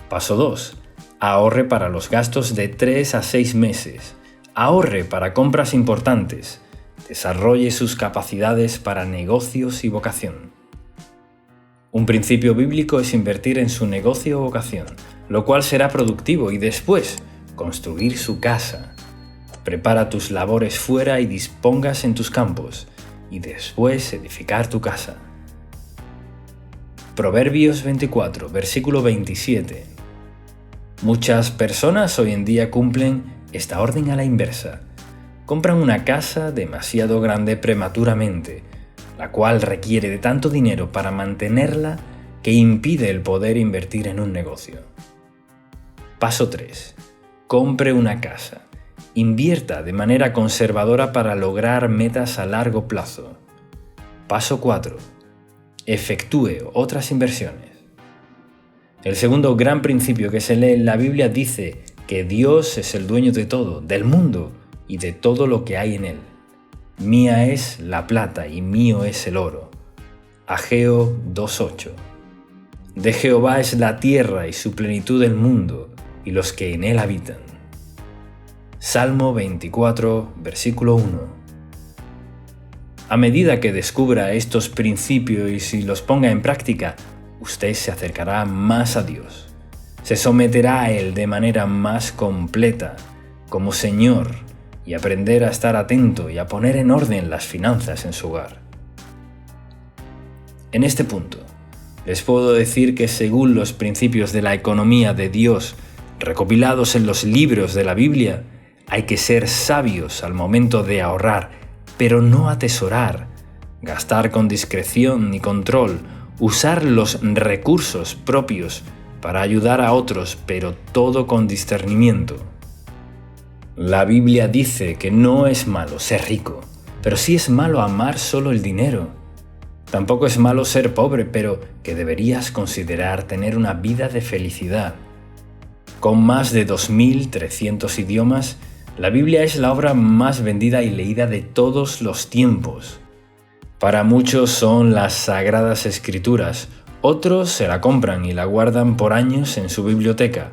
Paso 2. Ahorre para los gastos de 3 a 6 meses. Ahorre para compras importantes. Desarrolle sus capacidades para negocios y vocación. Un principio bíblico es invertir en su negocio o vocación, lo cual será productivo, y después construir su casa. Prepara tus labores fuera y dispongas en tus campos, y después edificar tu casa. Proverbios 24, versículo 27. Muchas personas hoy en día cumplen esta orden a la inversa. Compran una casa demasiado grande prematuramente, la cual requiere de tanto dinero para mantenerla que impide el poder invertir en un negocio. Paso 3. Compre una casa. Invierta de manera conservadora para lograr metas a largo plazo. Paso 4. Efectúe otras inversiones. El segundo gran principio que se lee en la Biblia dice que Dios es el dueño de todo, del mundo y de todo lo que hay en él. Mía es la plata y mío es el oro. Ageo 2:8. De Jehová es la tierra y su plenitud del mundo y los que en él habitan. Salmo 24, versículo 1. A medida que descubra estos principios y los ponga en práctica, usted se acercará más a Dios. Se someterá a Él de manera más completa, como Señor, y aprender a estar atento y a poner en orden las finanzas en su hogar. En este punto, les puedo decir que según los principios de la economía de Dios recopilados en los libros de la Biblia, hay que ser sabios al momento de ahorrar, pero no atesorar, gastar con discreción y control, usar los recursos propios para ayudar a otros, pero todo con discernimiento. La Biblia dice que no es malo ser rico, pero sí es malo amar solo el dinero. Tampoco es malo ser pobre, pero que deberías considerar tener una vida de felicidad. Con más de 2.300 idiomas, la Biblia es la obra más vendida y leída de todos los tiempos. Para muchos son las Sagradas Escrituras, otros se la compran y la guardan por años en su biblioteca.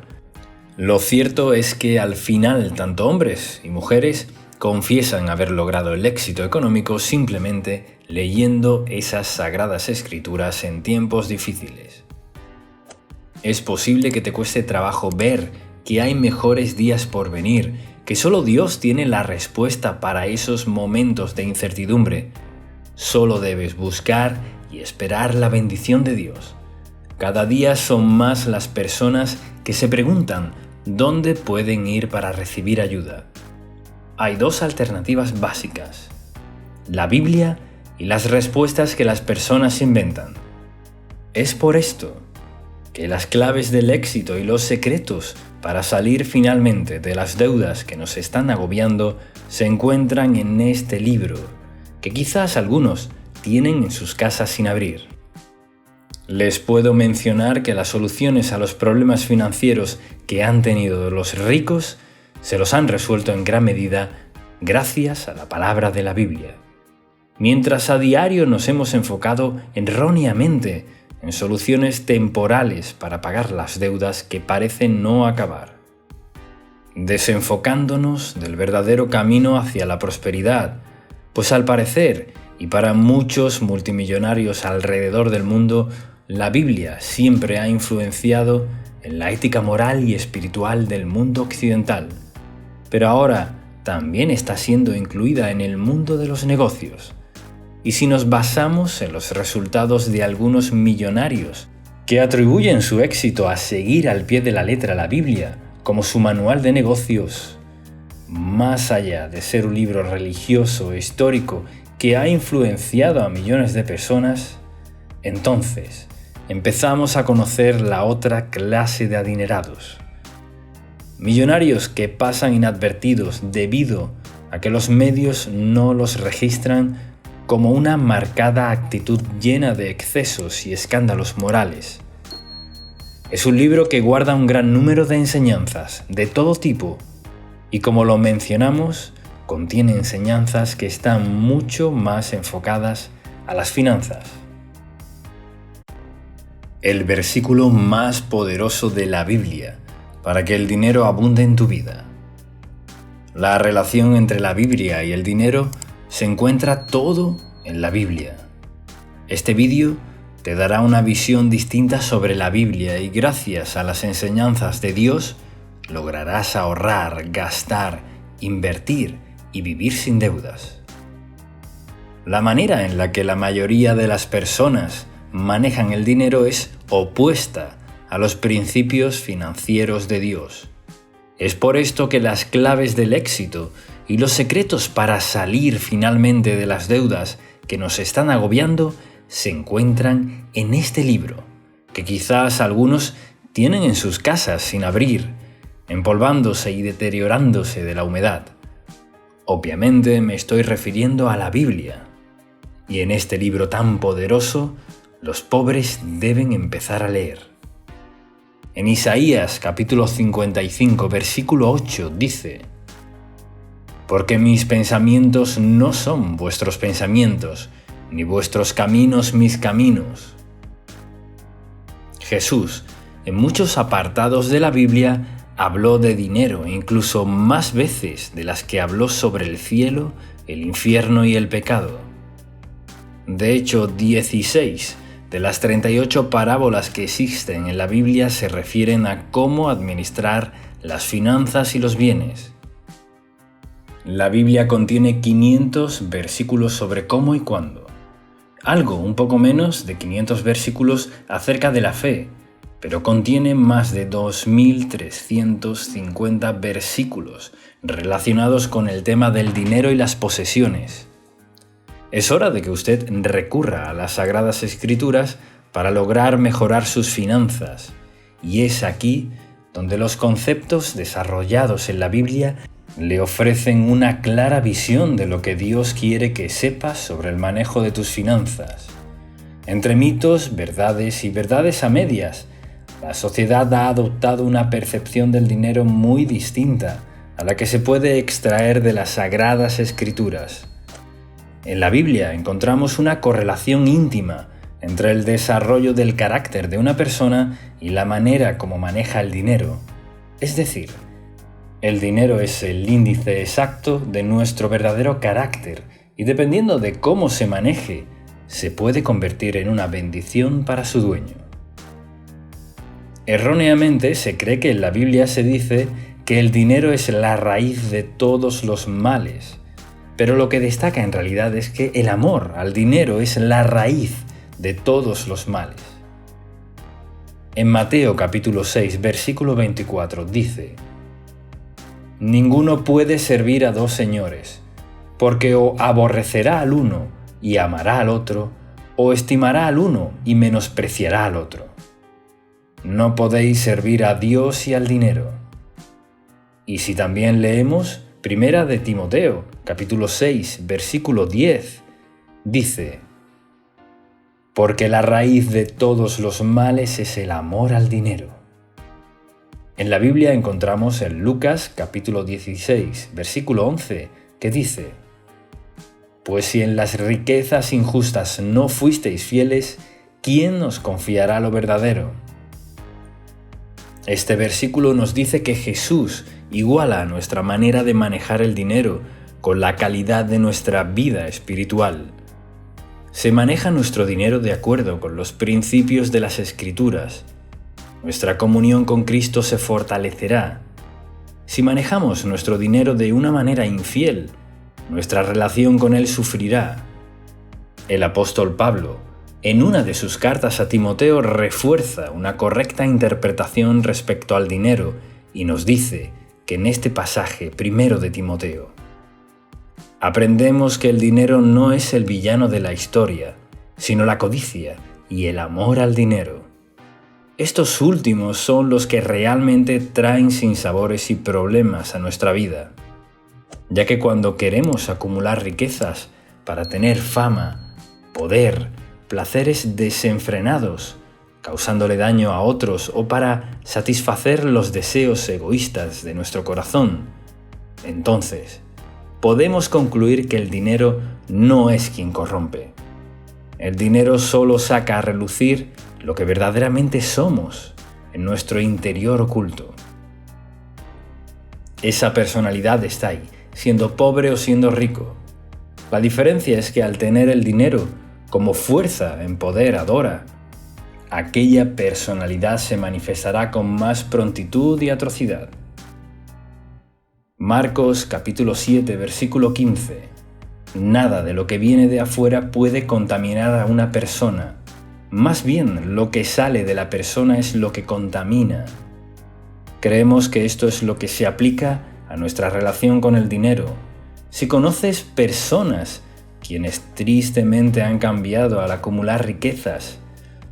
Lo cierto es que al final tanto hombres y mujeres confiesan haber logrado el éxito económico simplemente leyendo esas Sagradas Escrituras en tiempos difíciles. Es posible que te cueste trabajo ver que hay mejores días por venir, que solo Dios tiene la respuesta para esos momentos de incertidumbre. Solo debes buscar y esperar la bendición de Dios. Cada día son más las personas que se preguntan dónde pueden ir para recibir ayuda. Hay dos alternativas básicas: la Biblia y las respuestas que las personas inventan. Es por esto que las claves del éxito y los secretos para salir finalmente de las deudas que nos están agobiando se encuentran en este libro, que quizás algunos tienen en sus casas sin abrir. Les puedo mencionar que las soluciones a los problemas financieros que han tenido los ricos se los han resuelto en gran medida gracias a la palabra de la Biblia. Mientras a diario nos hemos enfocado erróneamente en soluciones temporales para pagar las deudas que parecen no acabar, desenfocándonos del verdadero camino hacia la prosperidad, pues al parecer, y para muchos multimillonarios alrededor del mundo, la Biblia siempre ha influenciado en la ética moral y espiritual del mundo occidental, pero ahora también está siendo incluida en el mundo de los negocios. Y si nos basamos en los resultados de algunos millonarios que atribuyen su éxito a seguir al pie de la letra la Biblia como su manual de negocios, más allá de ser un libro religioso histórico que ha influenciado a millones de personas, entonces empezamos a conocer la otra clase de adinerados. Millonarios que pasan inadvertidos debido a que los medios no los registran como una marcada actitud llena de excesos y escándalos morales. Es un libro que guarda un gran número de enseñanzas de todo tipo y, como lo mencionamos, contiene enseñanzas que están mucho más enfocadas a las finanzas. El versículo más poderoso de la Biblia para que el dinero abunde en tu vida. La relación entre la Biblia y el dinero se encuentra todo en la Biblia. Este vídeo te dará una visión distinta sobre la Biblia y gracias a las enseñanzas de Dios lograrás ahorrar, gastar, invertir y vivir sin deudas. La manera en la que la mayoría de las personas manejan el dinero es opuesta a los principios financieros de Dios. Es por esto que las claves del éxito y los secretos para salir finalmente de las deudas que nos están agobiando se encuentran en este libro, que quizás algunos tienen en sus casas sin abrir, empolvándose y deteriorándose de la humedad. Obviamente me estoy refiriendo a la Biblia. Y en este libro tan poderoso, los pobres deben empezar a leer. En Isaías capítulo 55, versículo 8 dice: «Porque mis pensamientos no son vuestros pensamientos, ni vuestros caminos mis caminos». Jesús, en muchos apartados de la Biblia, habló de dinero, incluso más veces de las que habló sobre el cielo, el infierno y el pecado. De hecho, 16 de las 38 parábolas que existen en la Biblia se refieren a cómo administrar las finanzas y los bienes. La Biblia contiene 500 versículos sobre cómo y cuándo. Algo un poco menos de 500 versículos acerca de la fe, pero contiene más de 2.350 versículos relacionados con el tema del dinero y las posesiones. Es hora de que usted recurra a las Sagradas Escrituras para lograr mejorar sus finanzas, y es aquí donde los conceptos desarrollados en la Biblia le ofrecen una clara visión de lo que Dios quiere que sepas sobre el manejo de tus finanzas. Entre mitos, verdades y verdades a medias, la sociedad ha adoptado una percepción del dinero muy distinta a la que se puede extraer de las Sagradas Escrituras. En la Biblia encontramos una correlación íntima entre el desarrollo del carácter de una persona y la manera como maneja el dinero. Es decir, el dinero es el índice exacto de nuestro verdadero carácter y dependiendo de cómo se maneje, se puede convertir en una bendición para su dueño. Erróneamente se cree que en la Biblia se dice que el dinero es la raíz de todos los males, pero lo que destaca en realidad es que el amor al dinero es la raíz de todos los males. En Mateo capítulo 6, versículo 24 dice: «Ninguno puede servir a dos señores, porque o aborrecerá al uno y amará al otro, o estimará al uno y menospreciará al otro. No podéis servir a Dios y al dinero». Y si también leemos Primera de Timoteo, capítulo 6, versículo 10, dice: «Porque la raíz de todos los males es el amor al dinero». En la Biblia encontramos en Lucas, capítulo 16, versículo 11, que dice: «Pues si en las riquezas injustas no fuisteis fieles, ¿quién os confiará lo verdadero?». Este versículo nos dice que Jesús iguala nuestra manera de manejar el dinero con la calidad de nuestra vida espiritual. Se maneja nuestro dinero de acuerdo con los principios de las Escrituras. Nuestra comunión con Cristo se fortalecerá. Si manejamos nuestro dinero de una manera infiel, nuestra relación con Él sufrirá. El apóstol Pablo, en una de sus cartas a Timoteo, refuerza una correcta interpretación respecto al dinero y nos dice que en este pasaje primero de Timoteo aprendemos que el dinero no es el villano de la historia, sino la codicia y el amor al dinero. Estos últimos son los que realmente traen sinsabores y problemas a nuestra vida, ya que cuando queremos acumular riquezas para tener fama, poder, placeres desenfrenados, causándole daño a otros o para satisfacer los deseos egoístas de nuestro corazón, entonces podemos concluir que el dinero no es quien corrompe. El dinero solo saca a relucir lo que verdaderamente somos en nuestro interior oculto. Esa personalidad está ahí, siendo pobre o siendo rico. La diferencia es que al tener el dinero, como fuerza empoderadora, aquella personalidad se manifestará con más prontitud y atrocidad. Marcos capítulo 7, versículo 15. Nada de lo que viene de afuera puede contaminar a una persona. Más bien, lo que sale de la persona es lo que contamina. Creemos que esto es lo que se aplica a nuestra relación con el dinero. Si conoces personas quienes tristemente han cambiado al acumular riquezas,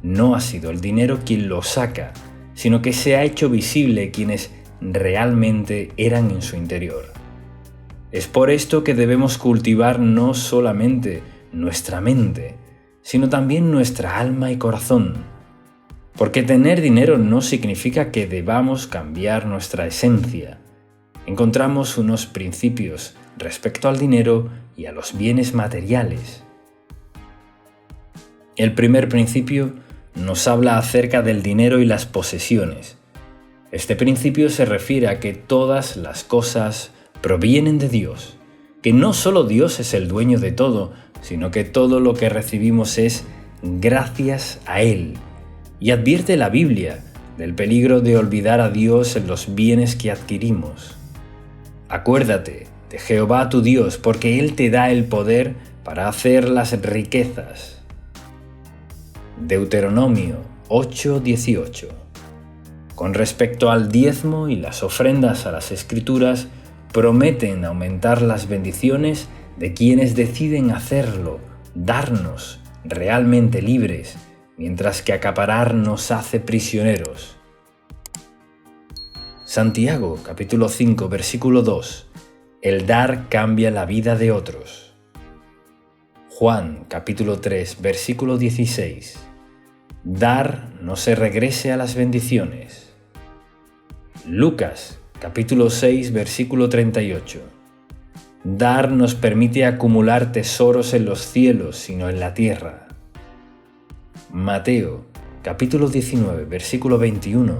no ha sido el dinero quien lo saca, sino que se ha hecho visible quienes realmente eran en su interior. Es por esto que debemos cultivar no solamente nuestra mente, sino también nuestra alma y corazón. Porque tener dinero no significa que debamos cambiar nuestra esencia. Encontramos unos principios respecto al dinero y a los bienes materiales. El primer principio nos habla acerca del dinero y las posesiones. Este principio se refiere a que todas las cosas provienen de Dios, que no solo Dios es el dueño de todo, sino que todo lo que recibimos es gracias a Él. Y advierte la Biblia del peligro de olvidar a Dios en los bienes que adquirimos. Acuérdate de Jehová tu Dios, porque Él te da el poder para hacer las riquezas. Deuteronomio 8:18. Con respecto al diezmo y las ofrendas a las Escrituras, prometen aumentar las bendiciones de quienes deciden hacerlo, darnos realmente libres, mientras que acaparar nos hace prisioneros. Santiago, capítulo 5, versículo 2. El dar cambia la vida de otros. Juan, capítulo 3, versículo 16. Dar no se regrese a las bendiciones. Lucas, capítulo 6, versículo 38. Dar nos permite acumular tesoros en los cielos, sino en la tierra. Mateo, capítulo 19, versículo 21.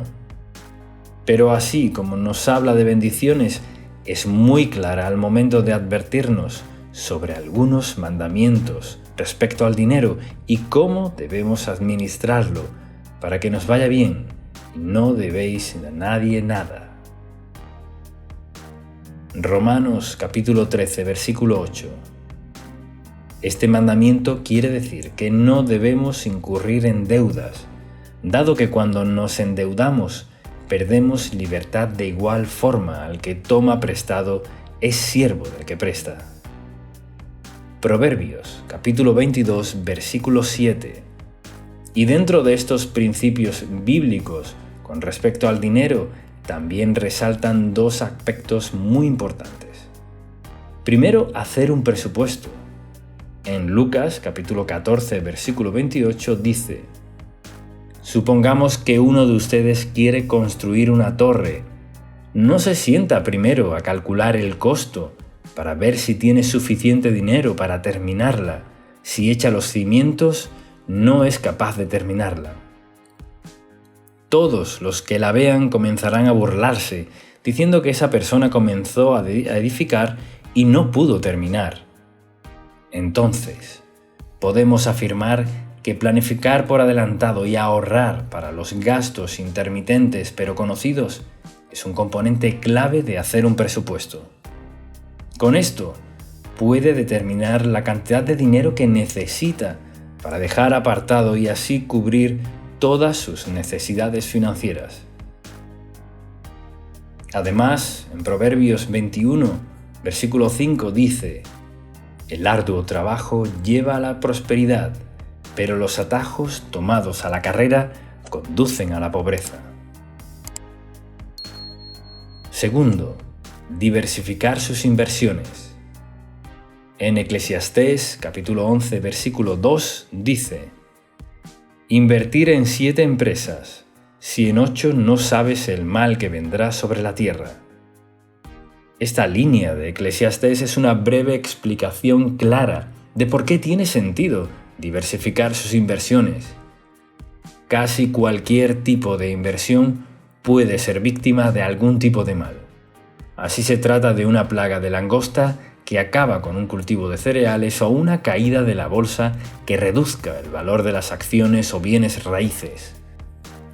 Pero así como nos habla de bendiciones, es muy clara al momento de advertirnos sobre algunos mandamientos respecto al dinero y cómo debemos administrarlo para que nos vaya bien. No debéis a nadie nada. Romanos capítulo 13, versículo 8. Este mandamiento quiere decir que no debemos incurrir en deudas, dado que cuando nos endeudamos perdemos libertad de igual forma al que toma prestado es siervo del que presta. Proverbios capítulo 22, versículo 7. Y dentro de estos principios bíblicos con respecto al dinero, también resaltan dos aspectos muy importantes. Primero, hacer un presupuesto. En Lucas capítulo 14, versículo 28 dice: Supongamos que uno de ustedes quiere construir una torre. No se sienta primero a calcular el costo para ver si tiene suficiente dinero para terminarla. Si echa los cimientos, no es capaz de terminarla. Todos los que la vean comenzarán a burlarse, diciendo que esa persona comenzó a edificar y no pudo terminar. Entonces, podemos afirmar que planificar por adelantado y ahorrar para los gastos intermitentes pero conocidos es un componente clave de hacer un presupuesto. Con esto, puede determinar la cantidad de dinero que necesita para dejar apartado y así cubrir todas sus necesidades financieras. Además, en Proverbios 21, versículo 5 dice: El arduo trabajo lleva a la prosperidad, pero los atajos tomados a la carrera conducen a la pobreza. Segundo, diversificar sus inversiones. En Eclesiastés capítulo 11, versículo 2 dice: Invertir en 7 empresas, si en 8 no sabes el mal que vendrá sobre la tierra. Esta línea de Eclesiastés es una breve explicación clara de por qué tiene sentido diversificar sus inversiones. Casi cualquier tipo de inversión puede ser víctima de algún tipo de mal. Así se trata de una plaga de langosta que acaba con un cultivo de cereales o una caída de la bolsa que reduzca el valor de las acciones o bienes raíces.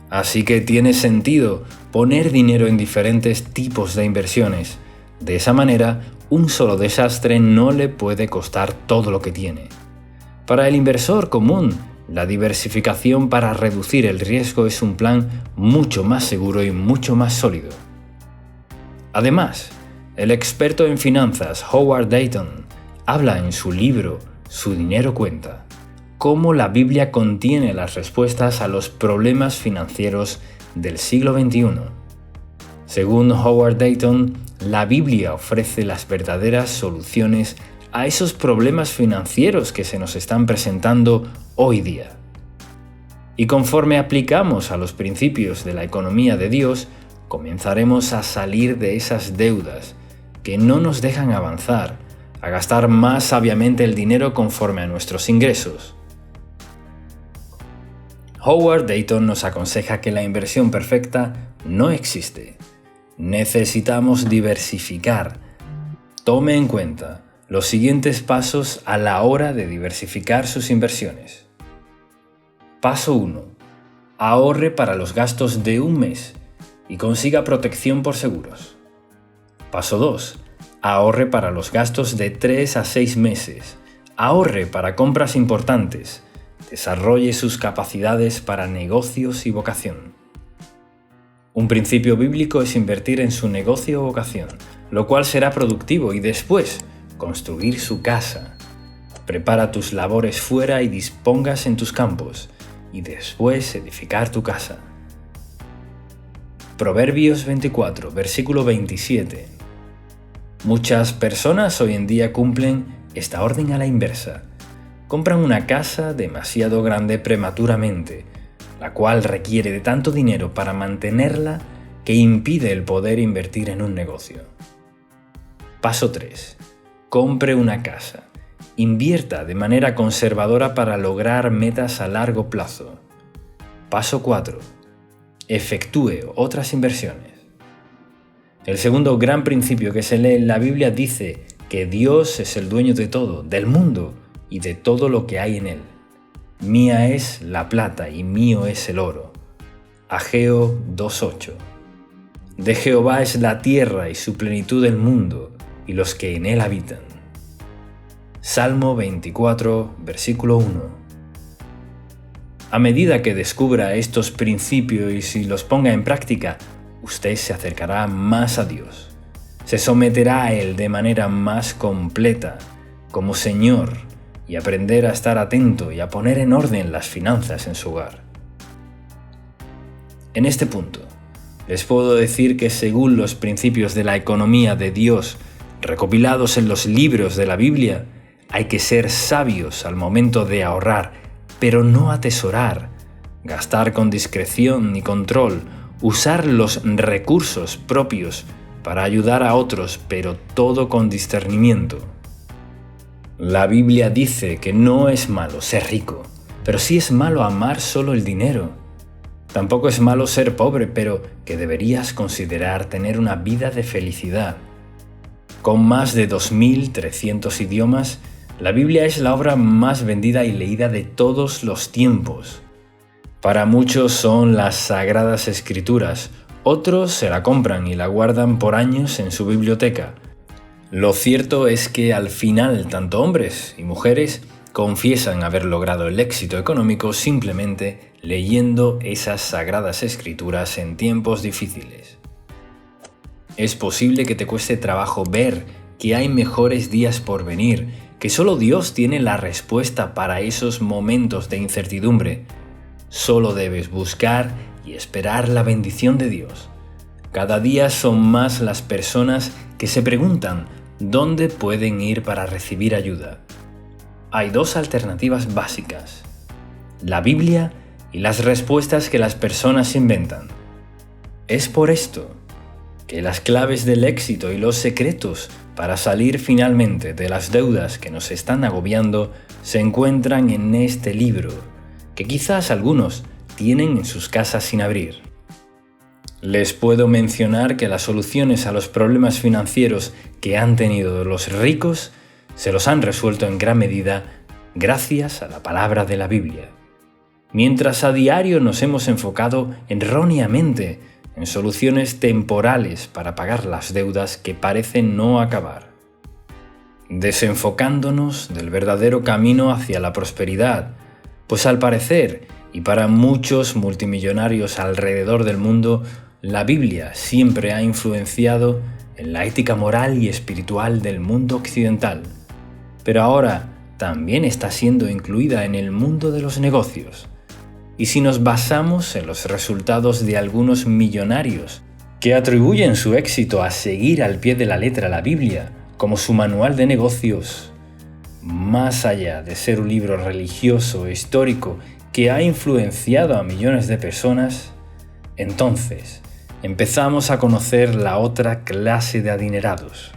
Así que tiene sentido poner dinero en diferentes tipos de inversiones. De esa manera, un solo desastre no le puede costar todo lo que tiene. Para el inversor común, la diversificación para reducir el riesgo es un plan mucho más seguro y mucho más sólido. Además, el experto en finanzas Howard Dayton habla en su libro Su dinero cuenta cómo la Biblia contiene las respuestas a los problemas financieros del siglo XXI. Según Howard Dayton, la Biblia ofrece las verdaderas soluciones a esos problemas financieros que se nos están presentando hoy día. Y conforme aplicamos a los principios de la economía de Dios, comenzaremos a salir de esas deudas que no nos dejan avanzar, a gastar más sabiamente el dinero conforme a nuestros ingresos. Howard Dayton nos aconseja que la inversión perfecta no existe. Necesitamos diversificar. Tome en cuenta los siguientes pasos a la hora de diversificar sus inversiones. Paso 1. Ahorre para los gastos de un mes y consiga protección por seguros. Paso 2. Ahorre para los gastos de 3 a 6 meses. Ahorre para compras importantes. Desarrolle sus capacidades para negocios y vocación. Un principio bíblico es invertir en su negocio o vocación, lo cual será productivo, y después construir su casa. Prepara tus labores fuera y dispongas en tus campos, y después edificar tu casa. Proverbios 24, versículo 27. Muchas personas hoy en día cumplen esta orden a la inversa. Compran una casa demasiado grande prematuramente, la cual requiere de tanto dinero para mantenerla que impide el poder invertir en un negocio. Paso 3. Compre una casa. Invierta de manera conservadora para lograr metas a largo plazo. Paso 4. Efectúe otras inversiones. El segundo gran principio que se lee en la Biblia dice que Dios es el dueño de todo, del mundo y de todo lo que hay en él. Mía es la plata y mío es el oro. Ageo 2:8. De Jehová es la tierra y su plenitud del mundo y los que en él habitan. Salmo 24, versículo 1. A medida que descubra estos principios y los ponga en práctica, usted se acercará más a Dios. Se someterá a Él de manera más completa, como Señor, y aprender a estar atento y a poner en orden las finanzas en su hogar. En este punto, les puedo decir que según los principios de la economía de Dios recopilados en los libros de la Biblia, hay que ser sabios al momento de ahorrar, pero no atesorar, gastar con discreción y control, usar los recursos propios para ayudar a otros, pero todo con discernimiento. La Biblia dice que no es malo ser rico, pero sí es malo amar solo el dinero. Tampoco es malo ser pobre, pero que deberías considerar tener una vida de felicidad. Con más de 2.300 idiomas, la Biblia es la obra más vendida y leída de todos los tiempos. Para muchos son las Sagradas Escrituras, otros se la compran y la guardan por años en su biblioteca. Lo cierto es que al final tanto hombres y mujeres confiesan haber logrado el éxito económico simplemente leyendo esas Sagradas Escrituras en tiempos difíciles. Es posible que te cueste trabajo ver que hay mejores días por venir, que solo Dios tiene la respuesta para esos momentos de incertidumbre. Solo debes buscar y esperar la bendición de Dios. Cada día son más las personas que se preguntan dónde pueden ir para recibir ayuda. Hay dos alternativas básicas: la Biblia y las respuestas que las personas inventan. Es por esto que las claves del éxito y los secretos para salir finalmente de las deudas que nos están agobiando se encuentran en este libro, que quizás algunos tienen en sus casas sin abrir. Les puedo mencionar que las soluciones a los problemas financieros que han tenido los ricos se los han resuelto en gran medida gracias a la palabra de la Biblia. Mientras a diario nos hemos enfocado erróneamente en soluciones temporales para pagar las deudas que parecen no acabar, desenfocándonos del verdadero camino hacia la prosperidad, pues al parecer, y para muchos multimillonarios alrededor del mundo, la Biblia siempre ha influenciado en la ética moral y espiritual del mundo occidental, pero ahora también está siendo incluida en el mundo de los negocios. Y si nos basamos en los resultados de algunos millonarios que atribuyen su éxito a seguir al pie de la letra la Biblia como su manual de negocios, más allá de ser un libro religioso e histórico que ha influenciado a millones de personas, entonces empezamos a conocer la otra clase de adinerados.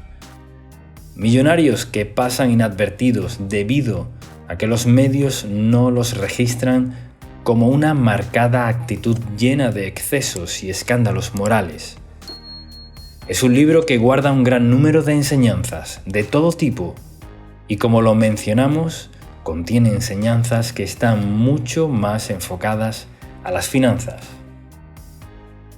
Millonarios que pasan inadvertidos debido a que los medios no los registran como una marcada actitud llena de excesos y escándalos morales. Es un libro que guarda un gran número de enseñanzas de todo tipo y, como lo mencionamos, contiene enseñanzas que están mucho más enfocadas a las finanzas.